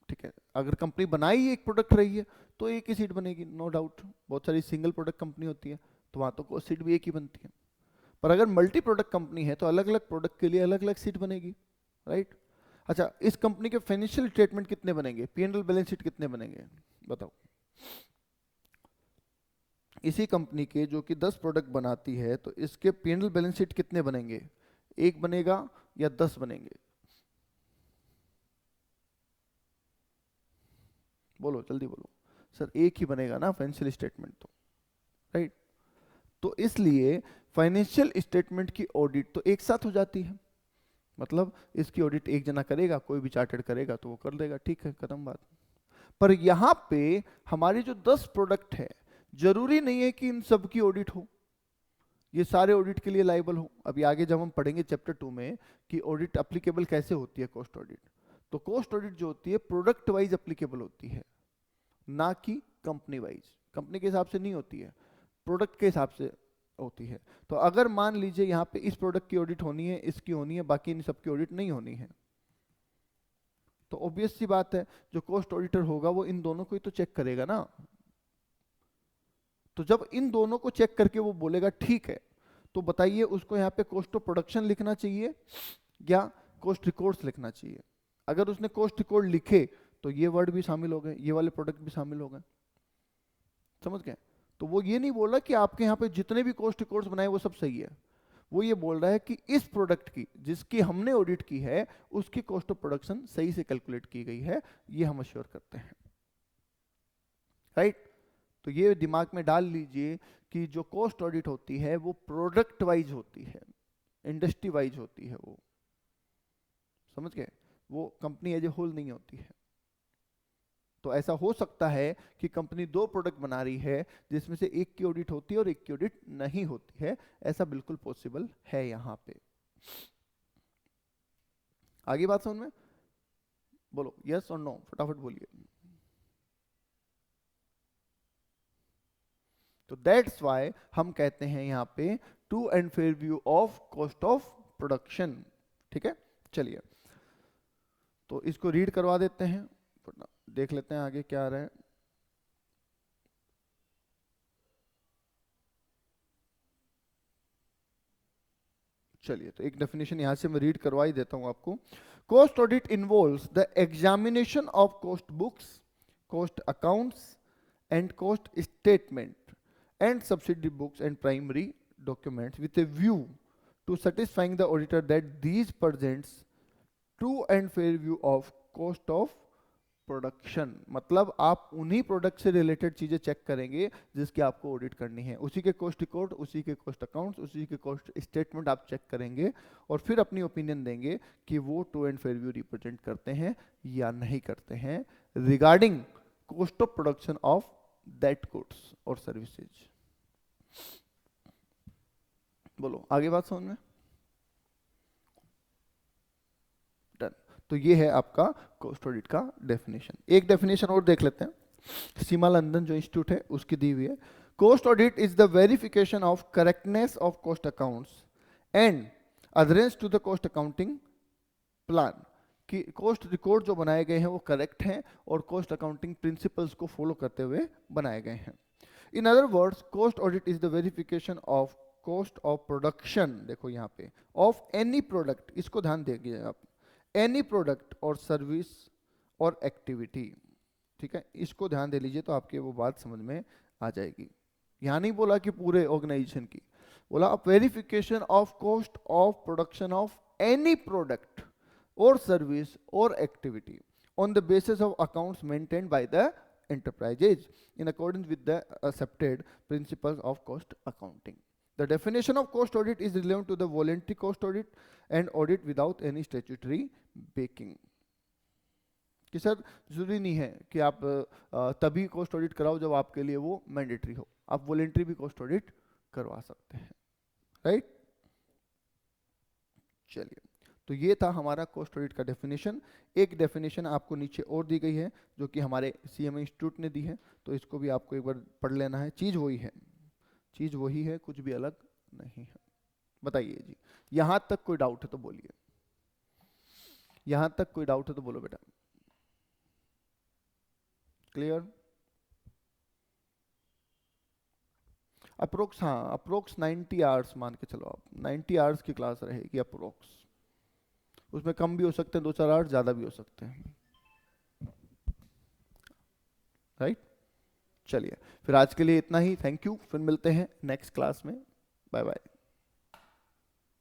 ठीक है, अगर कंपनी बनाई एक प्रोडक्ट रही है तो एक ही सीट बनेगी, नो डाउट. बहुत सारी सिंगल प्रोडक्ट कंपनी होती है तो वहां तो कॉस्ट सीट भी एक ही बनती है. पर अगर मल्टी प्रोडक्ट कंपनी है तो अलग अलग प्रोडक्ट के लिए अलग अलग सीट बनेगी, राइट? अच्छा, इस कंपनी के फाइनेंशियल स्टेटमेंट कितने बनेंगे, पी&एल बैलेंस शीट कितने बनेंगे? बताओ. इसी कंपनी के जो कि 10 प्रोडक्ट बनाती है, तो इसके पी&एल बैलेंस शीट कितने बनेंगे? एक बनेगा या 10 बनेंगे? बोलो, जल्दी बोलो. सर एक ही बनेगा ना फाइनेंशियल स्टेटमेंट तो, राइट? तो इसलिए फाइनेंशियल स्टेटमेंट की ऑडिट तो एक साथ हो जाती है. मतलब इसकी ऑडिट एक जना करेगा, कोई भी चार्टर्ड करेगा तो वो कर देगा, ठीक है, खत्म बात. पर यहाँ पे हमारे जो 10 प्रोडक्ट है, जरूरी नहीं है कि इन सब की ऑडिट हो, ये सारे ऑडिट के लिए लाइबल हो. अभी आगे जब हम पढ़ेंगे चैप्टर 2 में कि ऑडिट एप्लीकेबल कैसे होती है, कॉस्ट ऑडिट, तो कॉस्ट ऑडिट जो होती है प्रोडक्ट वाइज एप्लीकेबल होती है, ना कि कंपनी वाइज. कंपनी के हिसाब से नहीं होती है, प्रोडक्ट के हिसाब से होती है. तो अगर मान लीजिए यहाँ पे इस प्रोडक्ट की ऑडिट होनी है, इसकी होनी है, बाकी इन सबकी ऑडिट नहीं होनी है, तो ऑब्वियस सी बात है जो कॉस्ट ऑडिटर होगा वो इन दोनों को ही तो चेक करेगा ना. तो जब इन दोनों को चेक करके वो बोलेगा ठीक है, तो बताइए उसको यहाँ पे कॉस्ट ऑफ प्रोडक्शन लिखना चाहिए या कॉस्ट रिकॉर्ड्स लिखना चाहिए? अगर उसने कॉस्ट रिकॉर्ड लिखे तो ये वर्ड भी शामिल हो गए, ये वाले प्रोडक्ट भी शामिल हो गए, समझ गए? तो वो ये नहीं बोल रहा कि आपके यहाँ पे जितने भी कॉस्ट रिकॉर्ड्स बनाए वो सब सही है, वो ये बोल रहा है कि इस प्रोडक्ट की जिसकी हमने ऑडिट की है उसकी कॉस्ट ऑफ प्रोडक्शन सही से कैलकुलेट की गई है, ये हम अश्योर करते हैं, राइट? तो ये दिमाग में डाल लीजिए कि जो कॉस्ट ऑडिट होती है वो प्रोडक्ट वाइज होती है, इंडस्ट्री वाइज होती है, वो समझ गए? वो कंपनी एज ए होल नहीं होती है। तो ऐसा हो सकता है कि कंपनी दो प्रोडक्ट बना रही है जिसमें से एक की ऑडिट होती है और एक की ऑडिट नहीं होती है, ऐसा बिल्कुल पॉसिबल है यहां पे। आगे बात समझ में? बोलो यस और नो, फटाफट बोलिए। तो दैट्स वाई हम कहते हैं यहां पे true and fair view of cost of production. ठीक है, चलिए तो इसको रीड करवा देते हैं, देख लेते हैं आगे क्या आ रहा है। चलिए तो एक डेफिनेशन यहां से मैं रीड करवा ही देता हूं आपको। Cost audit involves the examination of cost books, cost accounts and cost statement and subsidiary books and primary documents with a view to satisfying the auditor that these presents true and fair view of cost of production। मतलब आप उन्हीं product से related चीजें check करेंगे जिसकी आपको audit करनी है, उसी के कॉस्ट रिकॉर्ड, उसी के कॉस्ट अकाउंट्स, उसी के कॉस्ट स्टेटमेंट आप चेक करेंगे और फिर अपनी ओपिनियन देंगे कि वो true and fair view represent करते हैं या नहीं करते हैं regarding cost of production of that goods और सर्विसेज। बोलो आगे बात समझ में? डन। तो ये है आपका कॉस्ट ऑडिट का डेफिनेशन। एक डेफिनेशन और देख लेते हैं, सीमा लंदन जो इंस्टीट्यूट है उसकी दी हुई है। Cost audit is the verification of correctness of cost accounts and adherence to the cost accounting plan, कि कॉस्ट रिकॉर्ड जो बनाए गए हैं वो करेक्ट हैं और कॉस्ट अकाउंटिंग प्रिंसिपल्स को फॉलो करते हुए बनाए गए हैं। In other words cost audit is the verification of cost of production, देखो यहाँ पे, ऑफ एनी प्रोडक्ट, इसको ध्यान देंगे आप, एनी प्रोडक्ट और सर्विस और एक्टिविटी। ठीक है, इसको ध्यान दे लीजिए तो आपके वो बात समझ में आ जाएगी। यहाँ नहीं बोला कि पूरे ऑर्गेनाइजेशन की, बोला verification of cost of production of any product or service or activity on the basis of accounts maintained by the enterprises in accordance with the accepted principles of cost accounting. The definition of cost audit is relevant to the voluntary cost audit and audit without any statutory backing. कि sir जरूरी नहीं है कि आप तभी cost audit कराओ जब आपके लिए वो मैंडेटरी हो, आप वॉलेंट्री भी कॉस्ट ऑडिट करवा सकते हैं, राइट? चलिए तो ये था हमारा कॉस्ट ऑडिट का डेफिनेशन। एक डेफिनेशन आपको नीचे और दी गई है जो कि हमारे सीएमए इंस्टीट्यूट ने दी है, तो इसको भी आपको एक बार पढ़ लेना है। चीज़ वही है, चीज़ वही है, कुछ भी अलग नहीं है। बताइए जी, यहाँ तक कोई डाउट है तो बोलिए, यहाँ तक कोई डाउट है तो बोलो बेटा। क्लियर? अप्रोक्स, हाँ अप्रोक्स 90 आवर्स मान के चलो आप, 90 आवर्स की क्लास रहेगी अप्रोक्स, उसमें कम भी हो सकते हैं, 2-4 आवर्स ज़्यादा भी हो सकते हैं, राइट? चलिए फिर आज के लिए इतना ही, थैंक यू, फिर मिलते हैं नेक्स्ट क्लास में, बाय बाय।